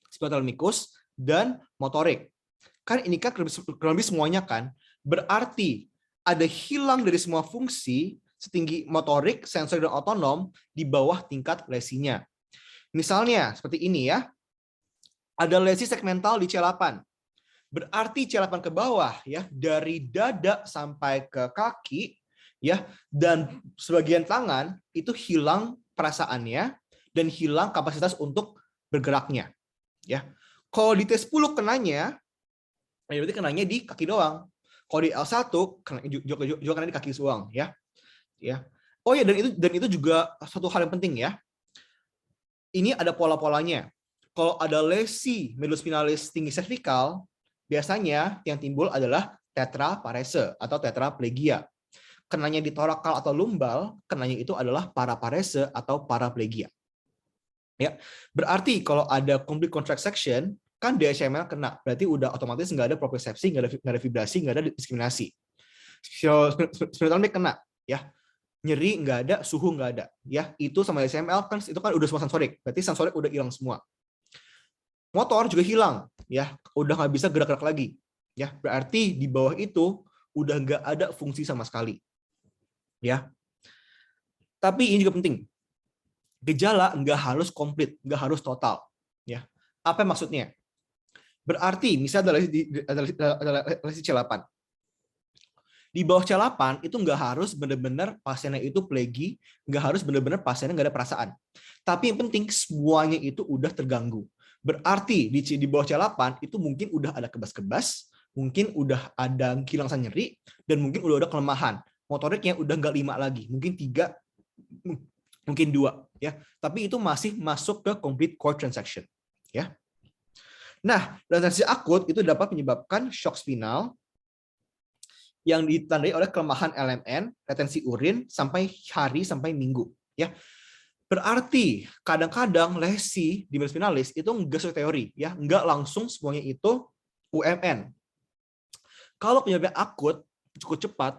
spinothalamikus, dan motorik. Kan ini kan kurang lebih semuanya kan. Berarti ada hilang dari semua fungsi setinggi motorik, sensor, dan otonom di bawah tingkat lesinya. Misalnya seperti ini ya. Ada lesi segmental di C8. Berarti C8 ke bawah ya, dari dada sampai ke kaki ya, dan sebagian tangan itu hilang perasaannya dan hilang kapasitas untuk bergeraknya ya. Kalau di T10 kenanya, ya berarti kenanya di kaki doang. Kalau di L1 juga kena di kaki doang ya. Ya. Oh ya, dan itu juga satu hal yang penting ya. Ini ada pola-polanya. Kalau ada lesi medulus spinalis tinggi cervical, biasanya yang timbul adalah tetraparese atau tetraplegia. Kenanya di torakal atau lumbal, kenanya itu adalah paraparese atau paraplegia. Ya, berarti kalau ada complete contraction, kan DHML kena, berarti udah otomatis nggak ada propriosepsi, nggak ada vibrasi, nggak ada diskriminasi. Spinothalamic kena, ya, nyeri nggak ada, suhu nggak ada, ya, itu sama DHML kan itu kan udah semua sensorik, berarti sensorik udah hilang semua. Motor juga hilang, ya, udah nggak bisa gerak-gerak lagi, ya, berarti di bawah itu udah nggak ada fungsi sama sekali, ya. Tapi ini juga penting, gejala nggak harus komplit, nggak harus total, ya. Apa maksudnya? Berarti misalnya ada lesi C8. Di bawah C8 itu nggak harus benar-benar pasiennya itu plegi, nggak harus benar-benar pasiennya nggak ada perasaan. Tapi yang penting semuanya itu udah terganggu. Berarti di bawah C8 itu mungkin udah ada kebas-kebas, mungkin udah ada kilangsan nyeri, dan mungkin udah ada kelemahan. Motoriknya udah nggak 5 lagi, mungkin 3, mungkin 2. Ya. Tapi itu masih masuk ke complete core transaction. Ya. Nah, transaksi akut itu dapat menyebabkan shock spinal, yang ditandai oleh kelemahan LMN, retensi urin sampai hari sampai minggu. Ya, berarti kadang-kadang lesi di medulla spinalis itu nggak sesuai teori, ya, nggak langsung semuanya itu UMN. Kalau penyebabnya akut cukup cepat,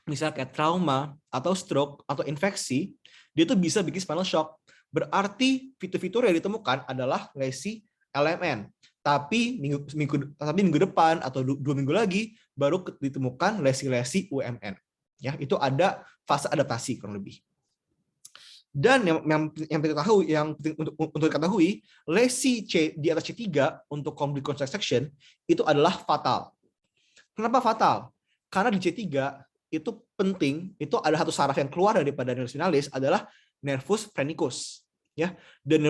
misalnya kayak trauma atau stroke atau infeksi, dia tuh bisa bikin spinal shock. Berarti fitur-fitur yang ditemukan adalah lesi LMN. Tapi minggu depan atau 2 minggu lagi baru ditemukan lesi-lesi UMN. Ya, itu ada fase adaptasi kurang lebih. Dan yang penting untuk diketahui, lesi C di atas C3 untuk complete contraction itu adalah fatal. Kenapa fatal? Karena di C3 itu penting, itu ada satu saraf yang keluar daripada nervus spinalis adalah nervus phrenicus, ya. Dan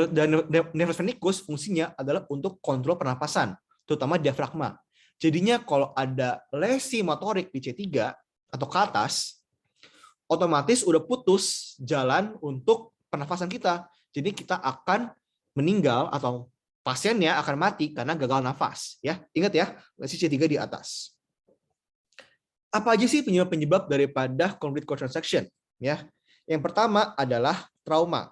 nervus phrenicus fungsinya adalah untuk kontrol pernapasan, terutama diafragma. Jadinya kalau ada lesi motorik di C3 atau ke atas, otomatis udah putus jalan untuk pernapasan kita. Jadi kita akan meninggal atau pasiennya akan mati karena gagal nafas, ya. Ingat ya, lesi C3 di atas. Apa aja sih penyebab-penyebab daripada complete contraction? Ya, yang pertama adalah trauma.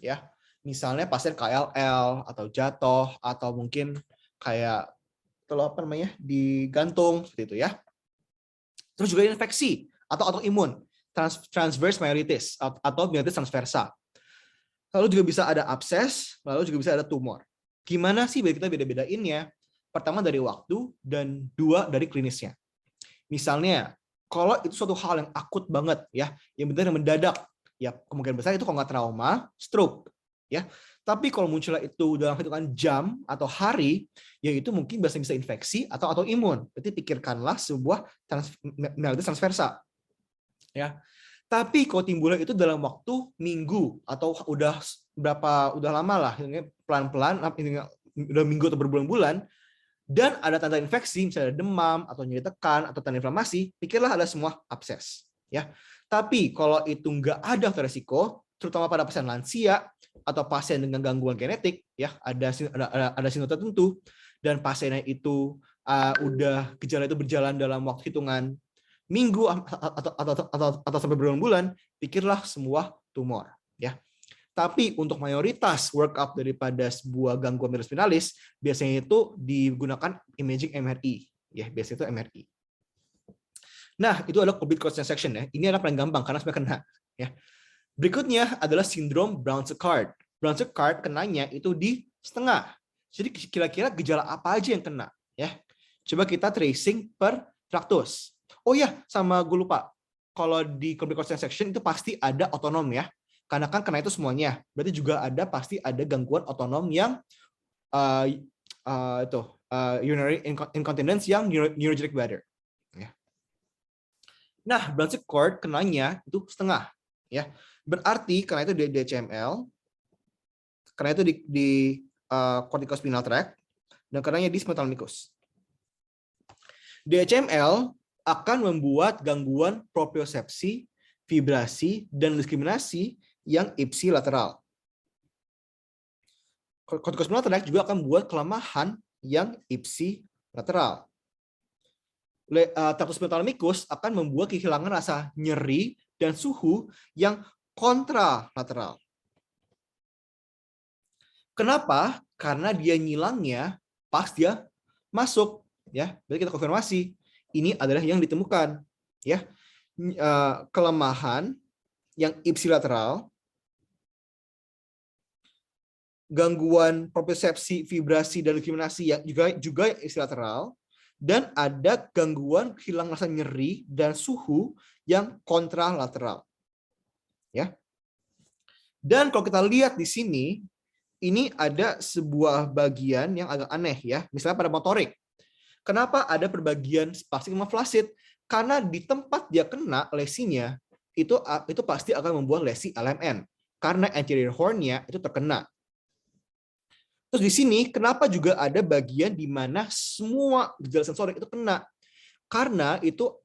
Ya, misalnya pasien KLL atau jatuh atau mungkin kayak apa namanya digantung seperti itu ya. Terus juga infeksi atau autoimun, transverse myelitis atau myelitis transversa. Lalu juga bisa ada abses, lalu juga bisa ada tumor. Gimana sih kita beda-bedainnya? Pertama dari waktu dan dua dari klinisnya. Misalnya, kalau itu suatu hal yang akut banget, ya, yang benar mendadak, ya kemungkinan besar itu kalau nggak trauma, stroke, ya. Tapi kalau munculnya itu dalam hitungan jam atau hari, ya itu mungkin bisa infeksi atau autoimun. Berarti pikirkanlah sebuah myelitis transversa, ya. Tapi kalau timbulnya itu dalam waktu minggu atau udah lama lah, pelan-pelan, udah minggu atau berbulan-bulan, dan ada tanda infeksi, misalnya demam atau nyeri tekan atau tanda inflamasi, pikirlah ada semua abses. Ya, tapi kalau itu nggak ada resiko, terutama pada pasien lansia atau pasien dengan gangguan genetik, ya ada sindrom tertentu, dan pasiennya itu udah gejala itu berjalan dalam waktu hitungan minggu atau sampai berbulan-bulan, pikirlah semua tumor. Ya. Tapi untuk mayoritas workup daripada sebuah gangguan medulla spinalis, biasanya itu digunakan imaging MRI. Ya, biasanya itu MRI. Nah, itu adalah complete contraction ya. Ini adalah paling gampang karena sebenarnya kena. Ya. Berikutnya adalah sindrom Brown-Séquard. Brown-Séquard kenanya itu di setengah. Jadi kira-kira gejala apa aja yang kena? Ya. Coba kita tracing per traktus. Oh ya, sama gue lupa. Kalau di complete contraction itu pasti ada otonom ya. Karena kan kena itu semuanya, berarti juga pasti ada gangguan otonom yang urinary incontinence yang neurogenic bladder. Ya. Nah, Brown-Séquard kenanya itu setengah, ya. Berarti karena itu di DCML, karena itu di corticospinal tract, dan karenanya di spontaneous. DCML akan membuat gangguan propriosepsi, vibrasi, dan diskriminasi yang ipsilateral. Corticospinal tract juga akan membuat kelemahan yang ipsilateral. Tractus hypothalamus akan membuat kehilangan rasa nyeri dan suhu yang kontralateral. Kenapa? Karena dia nyilangnya pas dia masuk, ya. Berarti kita konfirmasi ini adalah yang ditemukan, ya. Kelemahan yang ipsilateral, gangguan propriosepsi, vibrasi, dan diskriminasi yang juga ipsilateral, dan ada gangguan hilang rasa nyeri dan suhu yang kontralateral. Ya. Dan kalau kita lihat di sini, ini ada sebuah bagian yang agak aneh ya, misalnya pada motorik. Kenapa ada perbagian spastik sama flasid? Karena di tempat dia kena lesinya, itu pasti akan membuat lesi LMN. Karena anterior hornnya itu terkena. Terus di sini, kenapa juga ada bagian di mana semua gejala sensorik itu kena? Karena itu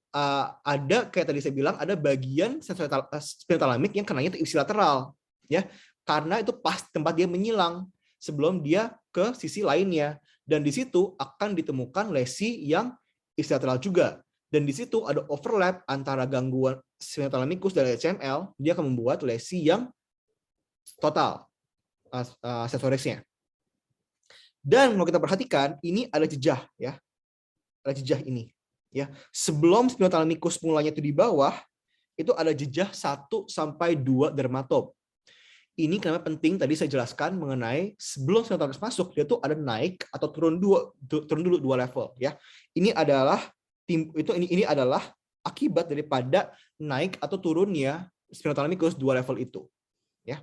ada, kayak tadi saya bilang, ada bagian spinothalamic yang kenanya itu ipsilateral. Ya, karena itu pas tempat dia menyilang sebelum dia ke sisi lainnya. Dan di situ akan ditemukan lesi yang ipsilateral juga. Dan di situ ada overlap antara gangguan sphenothalamus dan HML, dia akan membuat lesi yang total sensorisnya. Dan kalau kita perhatikan, ini ada jejak ya. Ada jejak ini ya. Sebelum sphenothalamus mulanya itu di bawah, itu ada jejak 1 sampai 2 dermatop. Ini kenapa penting tadi saya jelaskan mengenai sebelum sphenothalamus masuk, dia tuh ada naik atau turun dulu 2 level ya. Ini adalah ini adalah akibat daripada naik atau turunnya sphenothalamus 2 level itu ya.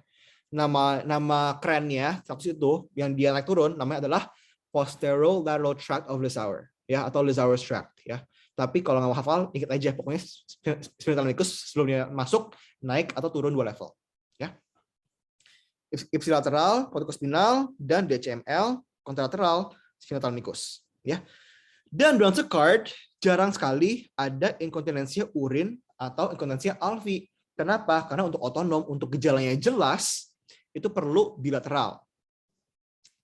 Nama kerennya status itu yang dia naik turun namanya adalah posterolateral tract of Lissauer ya, atau Lissauer's tract ya. Tapi kalau nggak mau hafal, ingat aja pokoknya sphenothalamus sebelumnya masuk naik atau turun 2 level ya. Ipsilateral corticospinal dan DCML kontralateral sphenothalamus ya. Dan Brown-Séquard jarang sekali ada inkontinensia urin atau inkontinensia alvi. Kenapa? Karena untuk otonom, untuk gejalanya jelas, itu perlu bilateral.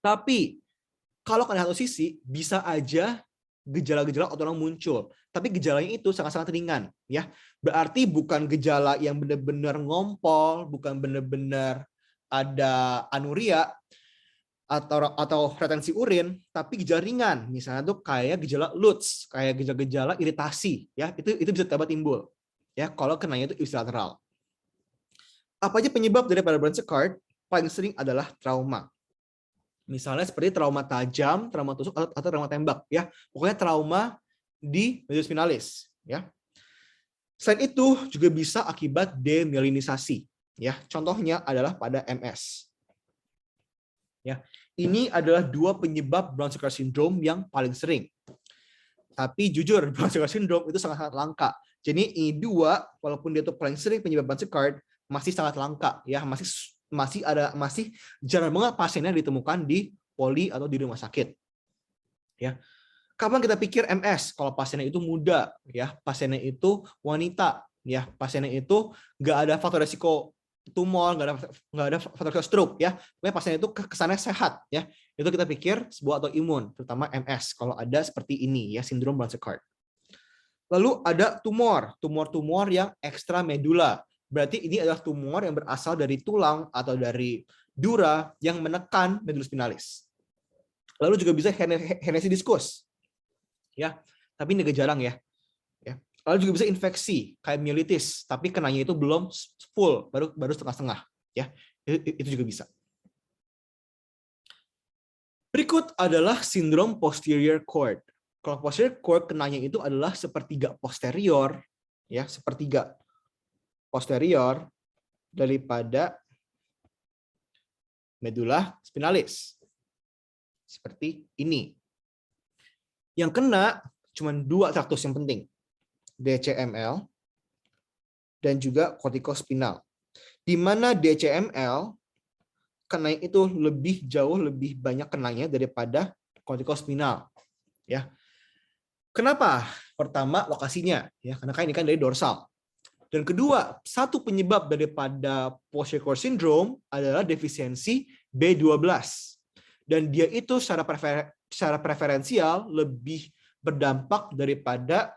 Tapi, kalau kena satu sisi, bisa aja gejala-gejala otonom muncul. Tapi gejalanya itu sangat-sangat ringan. Ya. Berarti bukan gejala yang benar-benar ngompol, bukan benar-benar ada anuria, atau retensi urin, tapi gejala ringan, misalnya tuh kayak gejala LUTS, kayak gejala-gejala iritasi, ya itu bisa tiba timbul, ya kalau kenanya itu ipsilateral. Apa aja penyebab daripada Brown-Séquard? Paling sering adalah trauma, misalnya seperti trauma tajam, trauma tusuk atau trauma tembak, ya pokoknya trauma di medulla spinalis, ya. Selain itu juga bisa akibat demyelinisasi, ya contohnya adalah pada MS. Ya, ini adalah 2 penyebab Brown-Séquard syndrome yang paling sering. Tapi jujur, Brown-Séquard syndrome itu sangat-sangat langka. Jadi ini 2, walaupun dia itu paling sering penyebab Brown-Séquard, masih sangat langka ya, masih jarang banget pasiennya ditemukan di poli atau di rumah sakit. Ya. Kapan kita pikir MS? Kalau pasiennya itu muda, ya, pasiennya itu wanita, ya, pasiennya itu nggak ada faktor resiko tumor, nggak ada faktor stroke ya, pokoknya pasien itu kesannya sehat ya, itu kita pikir sebuah autoimun, terutama MS kalau ada seperti ini ya, sindrom Brown-Séquard. Lalu ada tumor yang ekstramedula, berarti ini adalah tumor yang berasal dari tulang atau dari dura yang menekan medulla spinalis. Lalu juga bisa herniasi diskus ya, tapi ini agak jarang ya. Lalu juga bisa infeksi kayak mielitis, tapi kenanya itu belum full, baru setengah-setengah, ya. Itu juga bisa. Berikut adalah sindrom posterior cord. Kalau posterior cord kenanya itu adalah sepertiga posterior, ya, sepertiga posterior daripada medulla spinalis. Seperti ini. Yang kena cuma 2 traktus yang penting. DCML dan juga corticospinal. Di mana DCML kenanya itu jauh lebih banyak kenanya daripada corticospinal. Ya. Kenapa? Pertama, lokasinya ya, karena ini kan dari dorsal. Dan kedua, satu penyebab daripada posterior cord syndrome adalah defisiensi B12. Dan dia itu secara preferensial lebih berdampak daripada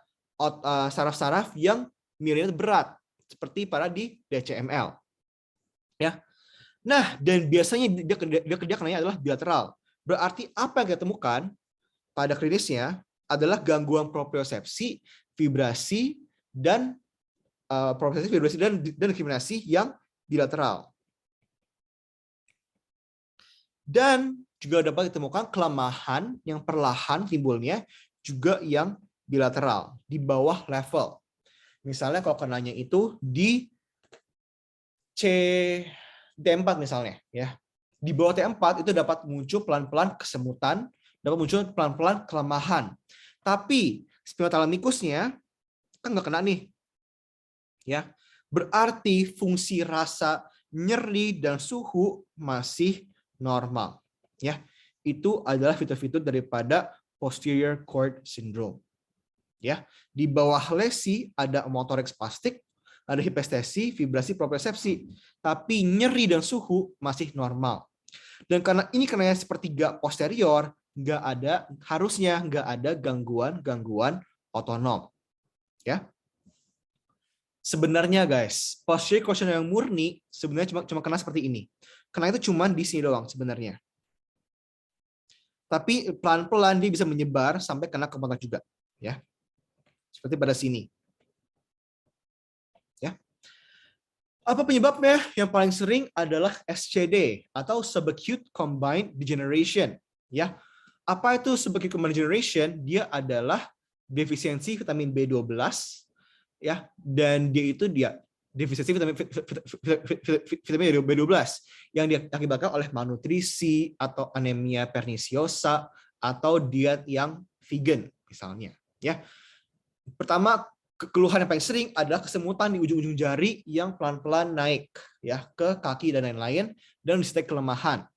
saraf-saraf yang mirip berat seperti pada di DCML. Ya. Nah, dan biasanya dia kenanya adalah bilateral. Berarti apa yang kita temukan pada klinisnya adalah gangguan propriosepsi, vibrasi dan diskriminasi yang bilateral. Dan juga dapat ditemukan kelemahan yang perlahan timbulnya juga yang bilateral di bawah level. Misalnya kalau kenanya itu di T4 misalnya ya. Di bawah T4 itu dapat muncul pelan-pelan kesemutan, dapat muncul pelan-pelan kelemahan. Tapi sphenothalamusnya kan nggak kena nih. Ya. Berarti fungsi rasa nyeri dan suhu masih normal. Ya. Itu adalah fitur-fitur daripada posterior cord syndrome. Ya, di bawah lesi ada motorik spastik, ada hipestesi, vibrasi, propriosepsi, tapi nyeri dan suhu masih normal. Dan karena ini kenanya sepertiga posterior, harusnya nggak ada gangguan otonom. Ya. Sebenarnya guys, posterior quotient yang murni sebenarnya cuma kena seperti ini. Kena itu cuma di sini doang sebenarnya. Tapi pelan-pelan dia bisa menyebar sampai kena ke otak juga, ya. Seperti pada sini. Ya. Apa penyebabnya? Yang paling sering adalah SCD atau subacute combined degeneration, ya. Apa itu subacute combined degeneration? Dia adalah defisiensi vitamin B12, ya, dan dia defisiensi vitamin B12 yang diakibatkan oleh malnutrisi atau anemia pernisiosa atau diet yang vegan misalnya, ya. Pertama, keluhan yang paling sering adalah kesemutan di ujung-ujung jari yang pelan-pelan naik, ya, ke kaki dan lain-lain, dan disertai kelemahan.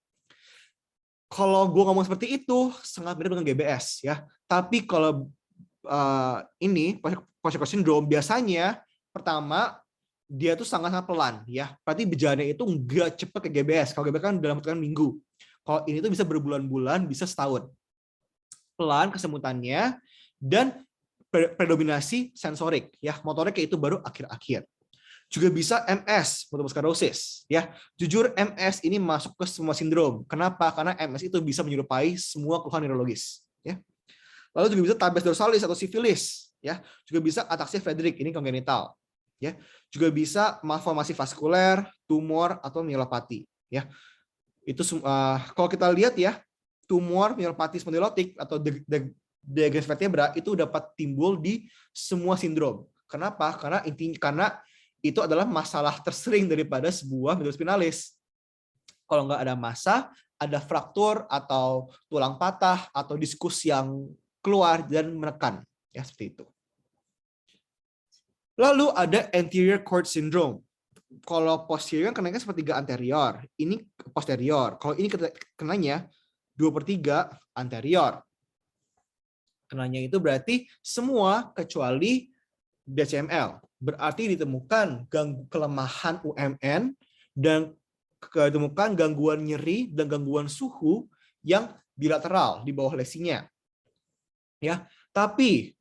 Kalau gue ngomong seperti itu sangat mirip dengan GBS, ya. Tapi kalau ini Kwashiorkor syndrome biasanya pertama dia tuh sangat-sangat pelan, ya. Berarti bejalanya itu nggak cepat ke GBS. Kalau GBS kan dalam hitungan minggu. Kalau ini tuh bisa berbulan-bulan, bisa setahun. Pelan kesemutannya dan predominasi sensorik, ya. Motorik itu baru akhir-akhir. Juga bisa MS, multiple sclerosis, ya. Jujur MS ini masuk ke semua sindrom. Kenapa? Karena MS itu bisa menyerupai semua keluhan neurologis, ya. Lalu juga bisa tabes dorsalis atau sifilis, ya. Juga bisa ataxia Friedreich, ini kongenital, ya. Juga bisa malformasi vaskuler, tumor atau myelopati, ya. Itu kalau kita lihat ya, tumor myelopati spondylotik atau degeneratif vertebra itu dapat timbul di semua sindrom. Kenapa? Karena itu adalah masalah tersering daripada sebuah medulus spinalis. Kalau nggak ada massa, ada fraktur atau tulang patah atau diskus yang keluar dan menekan, ya, seperti itu. Lalu ada anterior cord syndrome. Kalau posterior kenanya sepertiga anterior, ini posterior. Kalau ini kenanya 2/3 anterior. Kenanya itu berarti semua kecuali BCML. Berarti ditemukan kelemahan UMN dan ditemukan gangguan nyeri dan gangguan suhu yang bilateral di bawah lesinya. Ya, tapi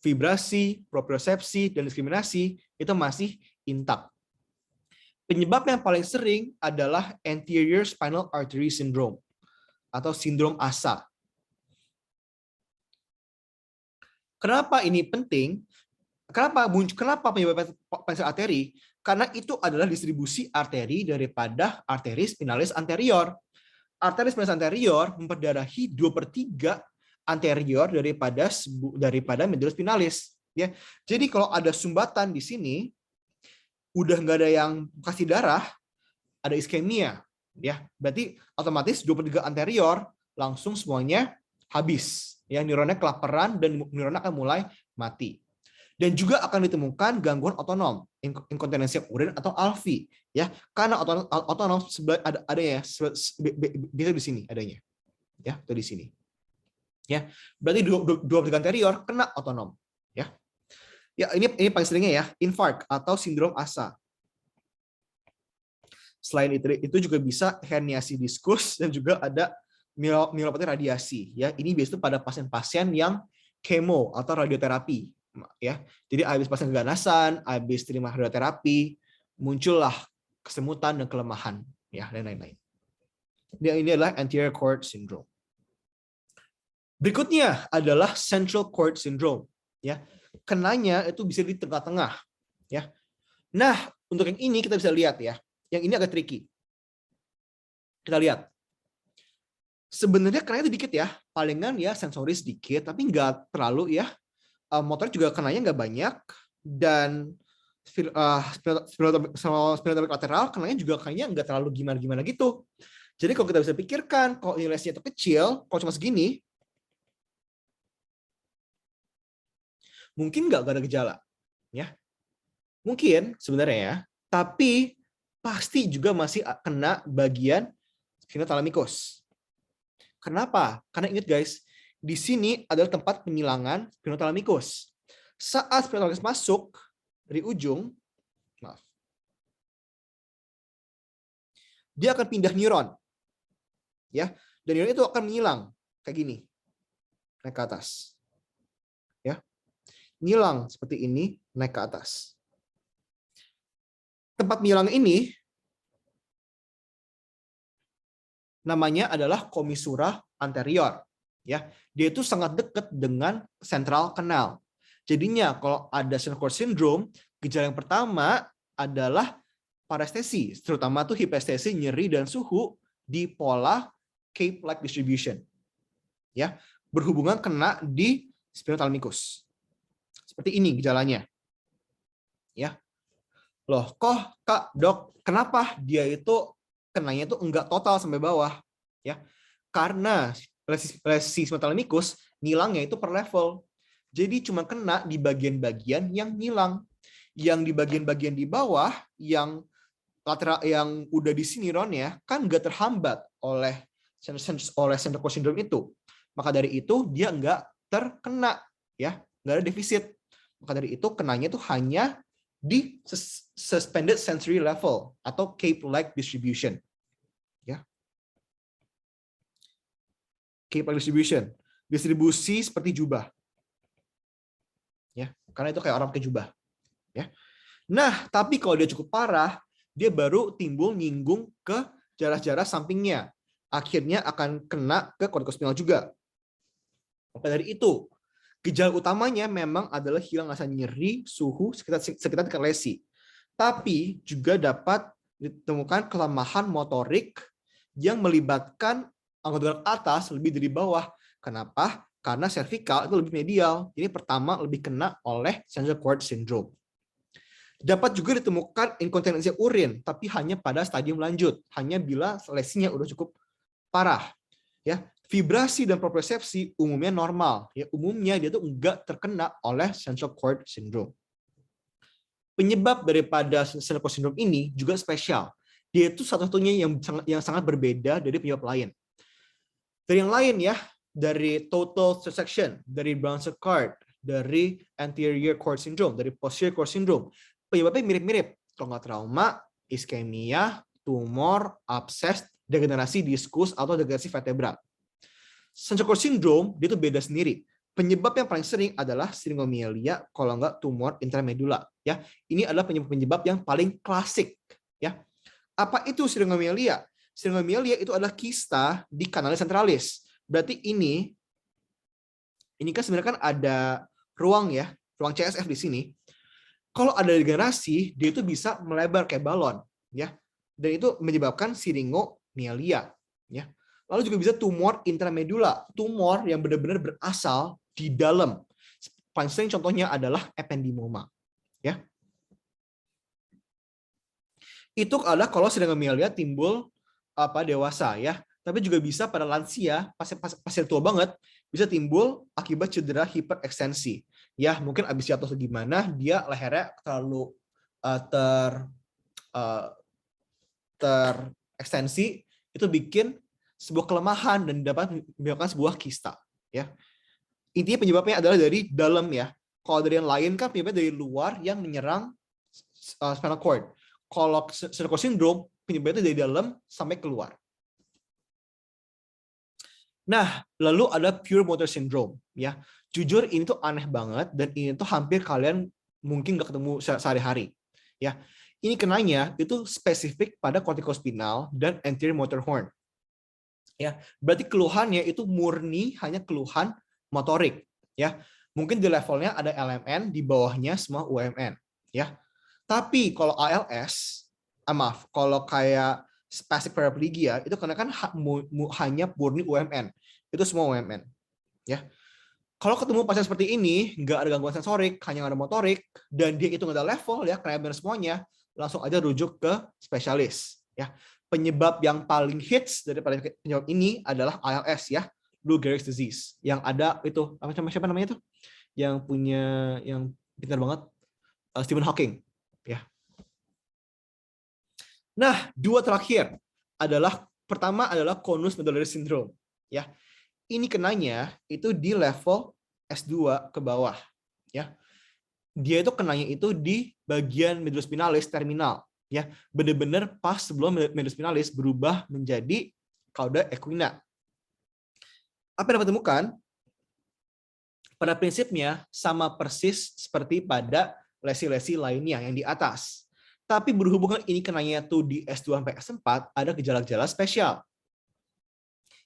vibrasi, propriosepsi, dan diskriminasi itu masih intak. Penyebab yang paling sering adalah anterior spinal artery syndrome atau sindrom ASA. Kenapa ini penting? Kenapa penyebab spinal artery? Karena itu adalah distribusi arteri daripada arteris spinalis anterior. Arteris spinalis anterior memperdarahi 2/3 anterior daripada medulus spinalis. Ya, jadi kalau ada sumbatan di sini, udah nggak ada yang kasih darah, ada iskemia, ya. Berarti otomatis 2/3 anterior langsung semuanya habis. Ya, neuronnya kelaparan dan neuronnya akan mulai mati. Dan juga akan ditemukan gangguan otonom, inkontinensi urin atau ALFI, ya. Karena otonom ada ya, bisa di sini adanya. Ya, atau di sini. Ya. Berarti 2/3 anterior kena otonom, ya. Ya, ini paling seringnya ya, infark atau sindrom ASA. Selain itu juga bisa herniasi diskus dan juga ada myelopati radiasi, ya. Ini biasanya pada pasien-pasien yang kemo atau radioterapi, ya. Jadi habis pasien keganasan, habis terima radioterapi, muncullah kesemutan dan kelemahan, ya, dan lain-lain. Ini adalah anterior cord syndrome. Berikutnya adalah central cord syndrome, ya. Kenanya itu bisa di tengah-tengah, ya. Nah, untuk yang ini kita bisa lihat ya. Yang ini agak tricky. Kita lihat. Sebenarnya kenanya itu dikit ya, palingan ya sensoris dikit, tapi nggak terlalu ya. Motor juga kenanya nggak banyak, dan spinotabik lateral kenanya juga kayaknya nggak terlalu gimana-gimana gitu. Jadi kalau kita bisa pikirkan, kalau lesnya itu kecil, kalau cuma segini, mungkin nggak ada gejala, ya. Mungkin sebenarnya ya, tapi pasti juga masih kena bagian spinotalamicus. Kenapa? Karena ingat guys, di sini adalah tempat penyilangan spinotalamicus. Saat spinotalamicus masuk dari ujung, maaf, dia akan pindah neuron, ya, dan neuron itu akan menyilang kayak gini, naik ke atas, ya. ngilang seperti ini, naik ke atas. Tempat ngilang ini namanya adalah commissura anterior. Ya, dia itu sangat dekat dengan central canal. Jadinya kalau ada central cord syndrome, gejala yang pertama adalah parestesi, terutama tuh hipestesi, nyeri dan suhu di pola cape-like distribution. Ya, berhubungan kena di spinothalamikus. Seperti ini gejalanya. Ya. Loh, kok Kak, Dok, kenapa dia itu kenanya itu enggak total sampai bawah? Ya. Karena lesi spinothalamikus ngilangnya itu per level. Jadi cuma kena di bagian-bagian yang ngilang. Yang di bagian-bagian di bawah yang lateral yang udah di sini neuronnya kan nggak terhambat oleh central cord syndrome itu. Maka dari itu dia nggak terkena, ya, nggak ada defisit. Maka dari itu kenanya itu hanya di suspended sensory level atau cape-like distribution. Ya. Cape-like distribution, distribusi seperti jubah. Ya, karena itu kayak orang pakai jubah. Ya. Nah, tapi kalau dia cukup parah, dia baru timbul nyinggung ke jarah-jarah sampingnya. Akhirnya akan kena ke kortikospinal juga. Maka dari itu, gejala utamanya memang adalah hilang rasa nyeri, suhu sekitar dekat lesi. Tapi juga dapat ditemukan kelemahan motorik yang melibatkan anggota atas lebih dari bawah. Kenapa? Karena cervical itu lebih medial. Ini pertama lebih kena oleh central cord syndrome. Dapat juga ditemukan inkontinensia urin, tapi hanya pada stadium lanjut, hanya bila lesinya udah cukup parah. Ya, vibrasi dan propriosepsi umumnya normal. Ya, umumnya dia tuh enggak terkena oleh central cord syndrome. Penyebab daripada central cord syndrome ini juga spesial. Dia itu satu-satunya yang sangat berbeda dari penyebab lain. Dari yang lain ya, dari total section, dari Brown-Séquard, dari anterior cord syndrome, dari posterior cord syndrome, penyebabnya mirip-mirip. Kalau nggak trauma, iskemia, tumor, abses, degenerasi diskus, atau degenerasi vertebral. Central cord syndrome, dia itu beda sendiri. Penyebab yang paling sering adalah syringomyelia, kalau nggak tumor intramedula. Ya, ini adalah penyebab yang paling klasik. Ya, apa itu syringomyelia? Syringomyelia itu adalah kista di kanalis centralis. Berarti ini kan sebenarnya kan ada ruang ya, ruang CSF di sini. Kalau ada degenerasi, dia itu bisa melebar kayak balon, ya. Dan itu menyebabkan syringomyelia, ya. Lalu juga bisa tumor intramedula, tumor yang benar-benar berasal di dalam. Paling sering contohnya adalah ependymoma, ya. Itu adalah kalau syringomyelia timbul dewasa, ya. Tapi juga bisa pada lansia, pasien tua banget, bisa timbul akibat cedera hiperekstensi. Ya, mungkin habis jatuh atau gimana, dia lehernya terlalu terekstensi, itu bikin sebuah kelemahan dan dapat menyebabkan sebuah kista. Ya, intinya penyebabnya adalah dari dalam ya. Kalau dari yang lain kan penyebabnya dari luar yang menyerang spinal cord. Kalau central cord syndrome penyebabnya dari dalam sampai keluar. Nah, lalu ada pure motor syndrome, ya. Jujur ini tuh aneh banget dan ini tuh hampir kalian mungkin nggak ketemu sehari-hari, ya. Ini kenanya itu spesifik pada corticospinal dan anterior motor horn. Ya, berarti keluhannya itu murni hanya keluhan motorik, ya. Mungkin di levelnya ada LMN, di bawahnya semua UMN, ya. Tapi kalau ALS, kalau kayak spastic paraplegia itu karena kan hanya murni UMN, itu semua UMN, ya. Kalau ketemu pasien seperti ini, nggak ada gangguan sensorik, hanya ada motorik, dan dia itu nggak ada level, ya, karena benar semuanya, langsung aja rujuk ke spesialis, ya. Penyebab yang paling hits daripada penyebab ini adalah ALS, ya, Lou Gehrig's disease, yang ada itu siapa namanya itu, yang punya yang pintar banget, Stephen Hawking, ya. Nah, dua terakhir adalah pertama adalah conus medullary syndrome, ya. Ini kenanya itu di level S2 ke bawah, ya. Dia itu kenanya itu di bagian medullus spinalis terminal, ya. Benar-benar pas sebelum medullus spinalis berubah menjadi cauda equina. Apa yang dapat ditemukan? Pada prinsipnya sama persis seperti pada lesi-lesi lainnya yang di atas. Tapi berhubungan ini kenanya tuh di S2 sampai S4, ada gejala-gejala spesial.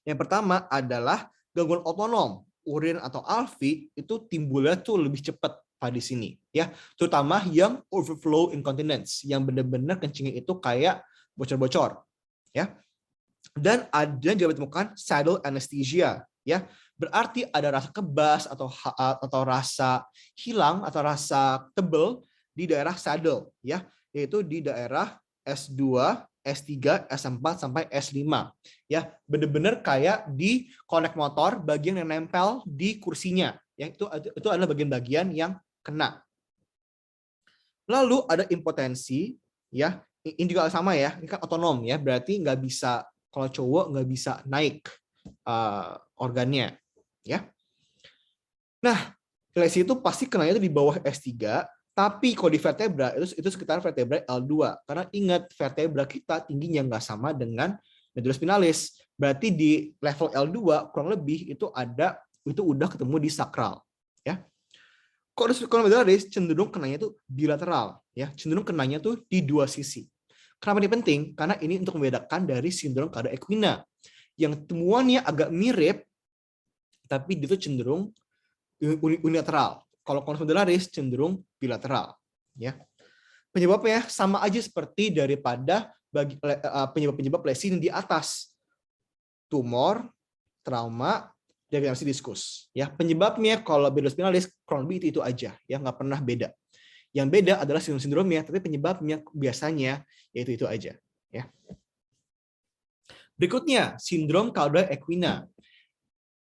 Yang pertama adalah gangguan otonom. Urin atau ALFI itu timbulnya tuh lebih cepat pada di sini, ya. Terutama yang overflow incontinence, yang benar-benar kencingnya itu kayak bocor-bocor, ya. Dan ada juga ditemukan saddle anesthesia, ya. Berarti ada rasa kebas atau rasa hilang atau rasa tebel di daerah saddle, ya, yaitu di daerah S2, S3, S4 sampai S5, ya. Benar-benar kayak di konek motor bagian yang nempel di kursinya, ya. Itu adalah bagian-bagian yang kena. Lalu ada impotensi, ya. Ini juga sama ya, ini kan otonom ya, berarti nggak bisa, kalau cowok nggak bisa naik organnya, ya. Nah, lesi itu pasti kenanya itu di bawah S3, tapi kalau di vertebra itu sekitar vertebra L2. Karena ingat, vertebra kita tingginya nggak sama dengan medula spinalis. Berarti di level L2 kurang lebih itu udah ketemu di sakral, ya. Kalau medularis cenderung kenanya itu bilateral, ya. Cenderung kenanya tuh di dua sisi. Kenapa ini penting? Karena ini untuk membedakan dari sindrom Cauda equina yang temuannya agak mirip, tapi dia tuh cenderung unilateral. Kalau konus medularis cenderung bilateral, ya. Penyebabnya sama aja seperti daripada penyebab lesi di atas. Tumor, trauma, degenerasi diskus, ya. Penyebabnya kalau medula spinalis kurang lebih itu aja, ya, nggak pernah beda. Yang beda adalah sindromnya, tapi penyebabnya biasanya yaitu itu aja, ya. Berikutnya, sindrom Cauda equina.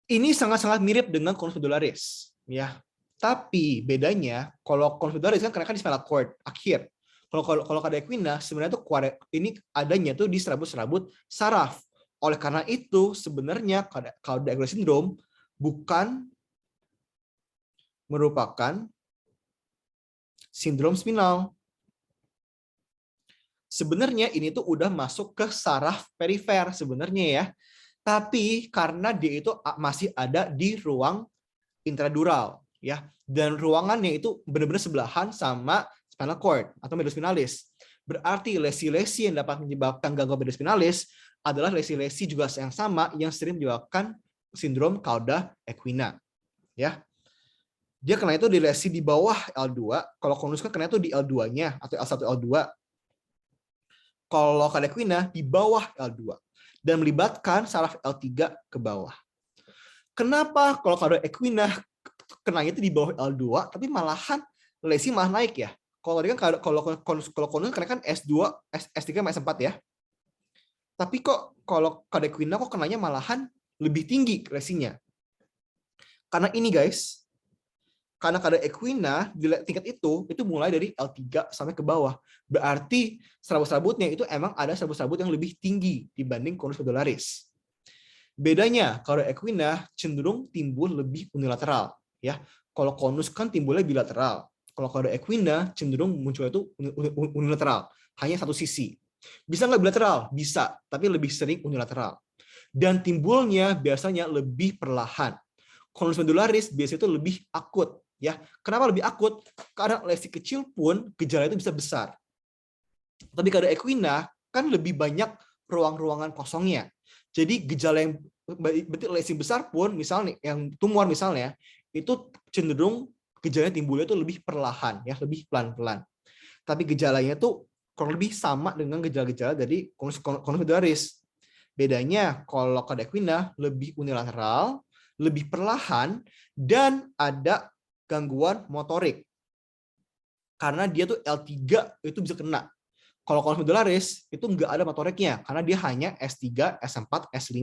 Ini sangat-sangat mirip dengan konus medularis, ya. Tapi bedanya, kalau konus medularis kan karena di spinal cord akhir. Kalau Cauda equina sebenarnya tuh ini adanya tuh di serabut-serabut saraf. Oleh karena itu sebenarnya Cauda equina syndrome bukan merupakan sindrom spinal. Sebenarnya ini tuh udah masuk ke saraf perifer sebenarnya, ya. Tapi karena dia itu masih ada di ruang intradural, ya, dan ruangannya itu benar-benar sebelahan sama spinal cord atau medula spinalis. Berarti lesi-lesi yang dapat menyebabkan gangguan medula spinalis adalah lesi-lesi juga yang sama yang sering menyebabkan sindrom Cauda equina, ya. Dia kena itu di lesi di bawah L2, kalau konus kan kena itu di L2-nya atau L1 L2. Kalau Cauda equina di bawah L2 dan melibatkan saraf L3 ke bawah. Kenapa kalau Cauda equina kenanya itu di bawah L2 tapi malahan lesi malah naik, ya? Kalau tadi kan kalau konus kena kan S2, S3 sama S4, ya. Tapi kok kalau Cauda equina kok kenanya malahan lebih tinggi lesinya? Karena ini, guys. Karena Cauda equina di tingkat itu mulai dari L3 sampai ke bawah. Berarti serabut-serabutnya itu emang ada serabut-serabut yang lebih tinggi dibanding konus medularis. Bedanya, Cauda equina cenderung timbul lebih unilateral, ya. Kalau konus kan timbulnya bilateral. Kalau Cauda equina cenderung muncul itu unilateral, hanya satu sisi. Bisa nggak bilateral? Bisa, tapi lebih sering unilateral. Dan timbulnya biasanya lebih perlahan. Konus medularis biasanya itu lebih akut, ya. Kenapa lebih akut? Karena lesi kecil pun gejala itu bisa besar. Tapi Cauda equina kan lebih banyak ruang-ruangan kosongnya. Jadi gejala yang berarti lesi besar pun, misalnya yang tumor misalnya, itu cenderung gejalanya timbulnya itu lebih perlahan, ya, lebih pelan-pelan. Tapi gejalanya itu kurang lebih sama dengan gejala-gejala dari konus medularis. Bedanya kalau Cauda equina lebih unilateral, lebih perlahan, dan ada gangguan motorik. Karena dia tuh L3 itu bisa kena. Kalau konus medularis itu nggak ada motoriknya, karena dia hanya S3, S4, S5.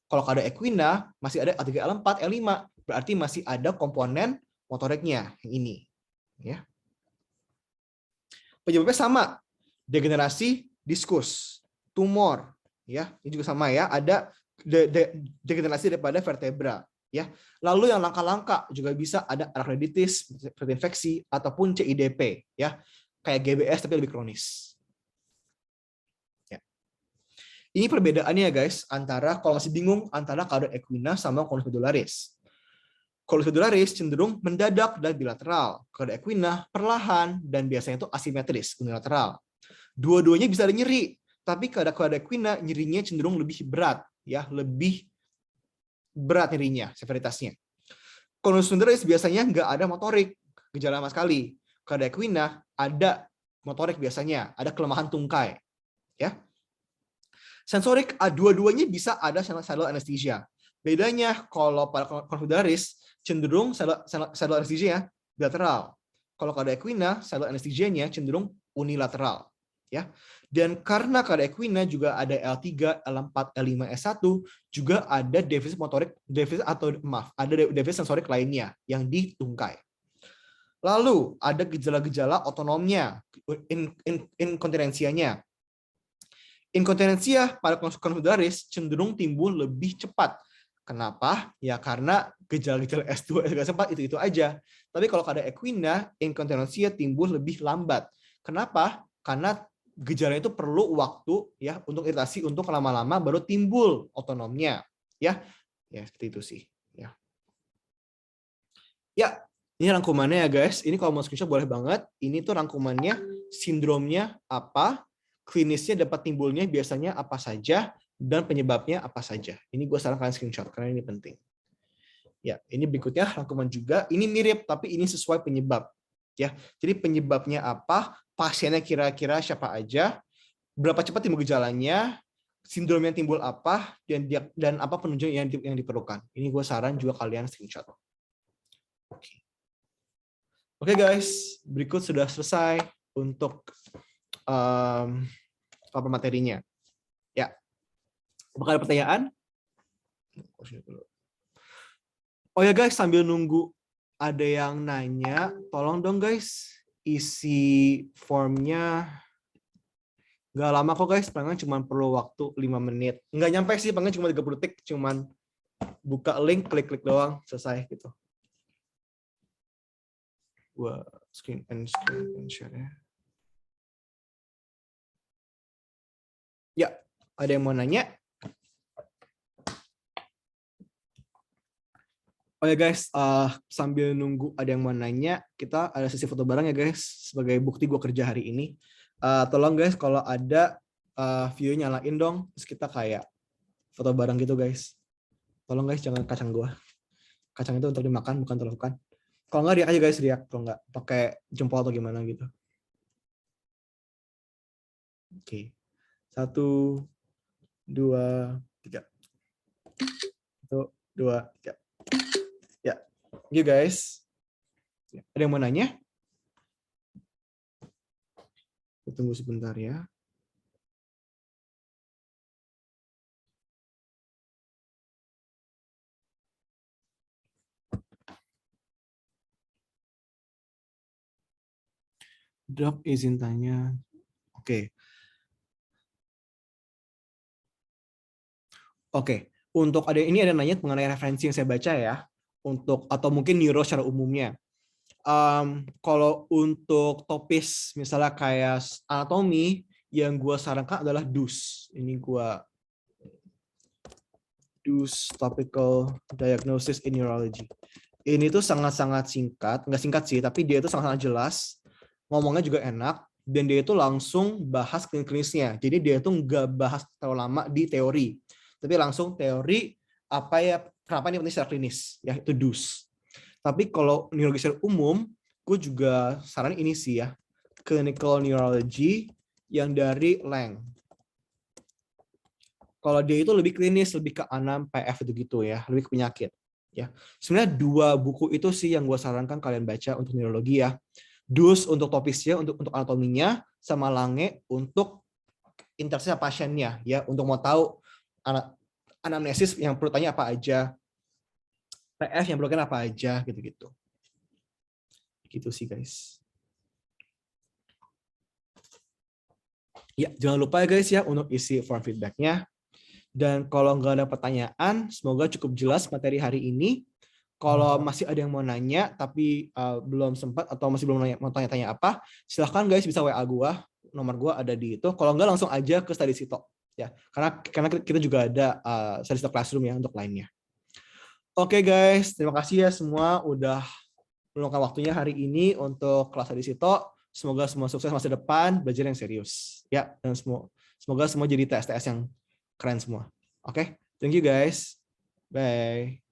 Kalau Cauda equina masih ada L3, L4, L5, berarti masih ada komponen motoriknya yang ini, ya. Penyebabnya sama, degenerasi diskus, tumor, ya, ini juga sama, ya, ada degenerasi daripada vertebra, ya. Lalu yang langka-langka juga bisa ada arachnoiditis, infeksi ataupun CIDP, ya, kayak GBS tapi lebih kronis. Ya. Ini perbedaannya, guys, antara, kalau masih bingung, antara Cauda equina sama konus medularis. Cordifoliaris cenderung mendadak dan bilateral. Kada equina perlahan dan biasanya itu asimetris, unilateral. Dua-duanya bisa ada nyeri, tapi kada equina nyerinya cenderung lebih berat, ya, lebih berat nyerinya, severitasnya. Cordifoliaris biasanya nggak ada motorik, gejala sama sekali. Kada equina ada motorik biasanya, ada kelemahan tungkai, ya. Sensorik, dua-duanya bisa ada saddle anesthesia. Bedanya kalau pada Cordifoliaris cenderung saddle anesthesia bilateral. Kalau kada equina saddle anesthesianya cenderung unilateral, ya. Dan karena kada equina juga ada L3, L4, L5, S1 juga ada defisit motorik, ada defisit sensorik lainnya yang ditungkai. Lalu ada gejala-gejala otonomnya, inkontinensianya. Inkontinensia pada Cordifoliaris cenderung timbul lebih cepat. Kenapa? Ya karena gejala-gejala S2, S4 itu aja. Tapi kalau kada equina, inkontinensia timbul lebih lambat. Kenapa? Karena gejala itu perlu waktu, ya, untuk iritasi, untuk lama-lama baru timbul otonomnya, ya. Ya, seperti itu sih, ya. Ya, ini rangkumannya ya guys. Ini kalau mau screenshot boleh banget. Ini tuh rangkumannya, sindromnya apa, klinisnya dapat timbulnya biasanya apa saja, dan penyebabnya apa saja. Ini gue sarankan screenshot karena ini penting. Ya, ini berikutnya rangkuman juga. Ini mirip tapi ini sesuai penyebab. Ya, jadi penyebabnya apa, pasiennya kira-kira siapa aja, berapa cepat timbul gejalanya, sindrom yang timbul apa, dan apa penunjang yang diperlukan. Ini gue saran juga kalian screenshot. Oke guys, berikut sudah selesai untuk apa materinya. Ya. Apakah ada pertanyaan? Oh ya guys, sambil nunggu ada yang nanya, tolong dong guys isi formnya. Nggak lama kok guys, palingan cuma perlu waktu 5 menit. Nggak nyampe sih, palingan cuma 30 detik, cuman buka link, klik-klik doang, selesai gitu. Gua screen and share ya. Ya, ada yang mau nanya? Oh ya guys, sambil nunggu ada yang mau nanya, kita ada sesi foto bareng ya guys, sebagai bukti gue kerja hari ini. Tolong guys, kalau ada view nyalain dong, terus kita kayak foto bareng gitu guys. Tolong guys, jangan kacang gue. Kacang itu untuk dimakan, bukan terlakukan. Kalau nggak riak aja guys, riak. Kalau nggak pakai jempol atau gimana gitu. Oke. 1, 2, 3. 1, 2, 3. Ya, thank you guys. Ada yang mau nanya? Tunggu sebentar ya. Drop izin tanya. Oke. Oke. Untuk ini ada nanya mengenai referensi yang saya baca ya. Untuk atau mungkin neuro secara umumnya. Kalau untuk topis misalnya kayak anatomi, yang gue sarankan adalah DUS. Ini gue DUS Topical Diagnosis in Neurology. Ini tuh sangat-sangat singkat, nggak singkat sih, tapi dia itu sangat-sangat jelas, ngomongnya juga enak, dan dia itu langsung bahas klinisnya. Jadi dia itu nggak bahas terlalu lama di teori, tapi langsung teori apa ya, kenapa ini penting secara klinis, ya itu DUS. Tapi kalau neurologi secara umum, gue juga saran ini sih ya, Clinical Neurology yang dari Lang. Kalau dia itu lebih klinis, lebih ke A6, PF gitu ya, lebih ke penyakit. Ya, sebenarnya 2 buku itu sih yang gue sarankan kalian baca untuk neurologi ya. DUS untuk topisnya, untuk anatominya, sama Lange untuk interaksi pasiennya ya, untuk mau tahu anamnesis yang perlu tanya apa aja. PF yang perlu kan apa aja gitu-gitu. Gitu sih guys. Ya, jangan lupa ya guys ya untuk isi form feedback-nya. Dan kalau nggak ada pertanyaan, semoga cukup jelas materi hari ini. Kalau masih ada yang mau nanya tapi belum sempat atau masih belum mau tanya-tanya apa, silahkan guys bisa WA gua, nomor gua ada di itu. Kalau nggak langsung aja ke Study Sito ya. Karena kita juga ada Study Sito Classroom ya untuk lainnya. Oke guys, terima kasih ya semua udah meluangkan waktunya hari ini untuk kelas di Sito. Semoga semua sukses masa depan, belajar yang serius. Ya, dan semoga semua jadi TS-TS yang keren semua. Oke, thank you guys. Bye.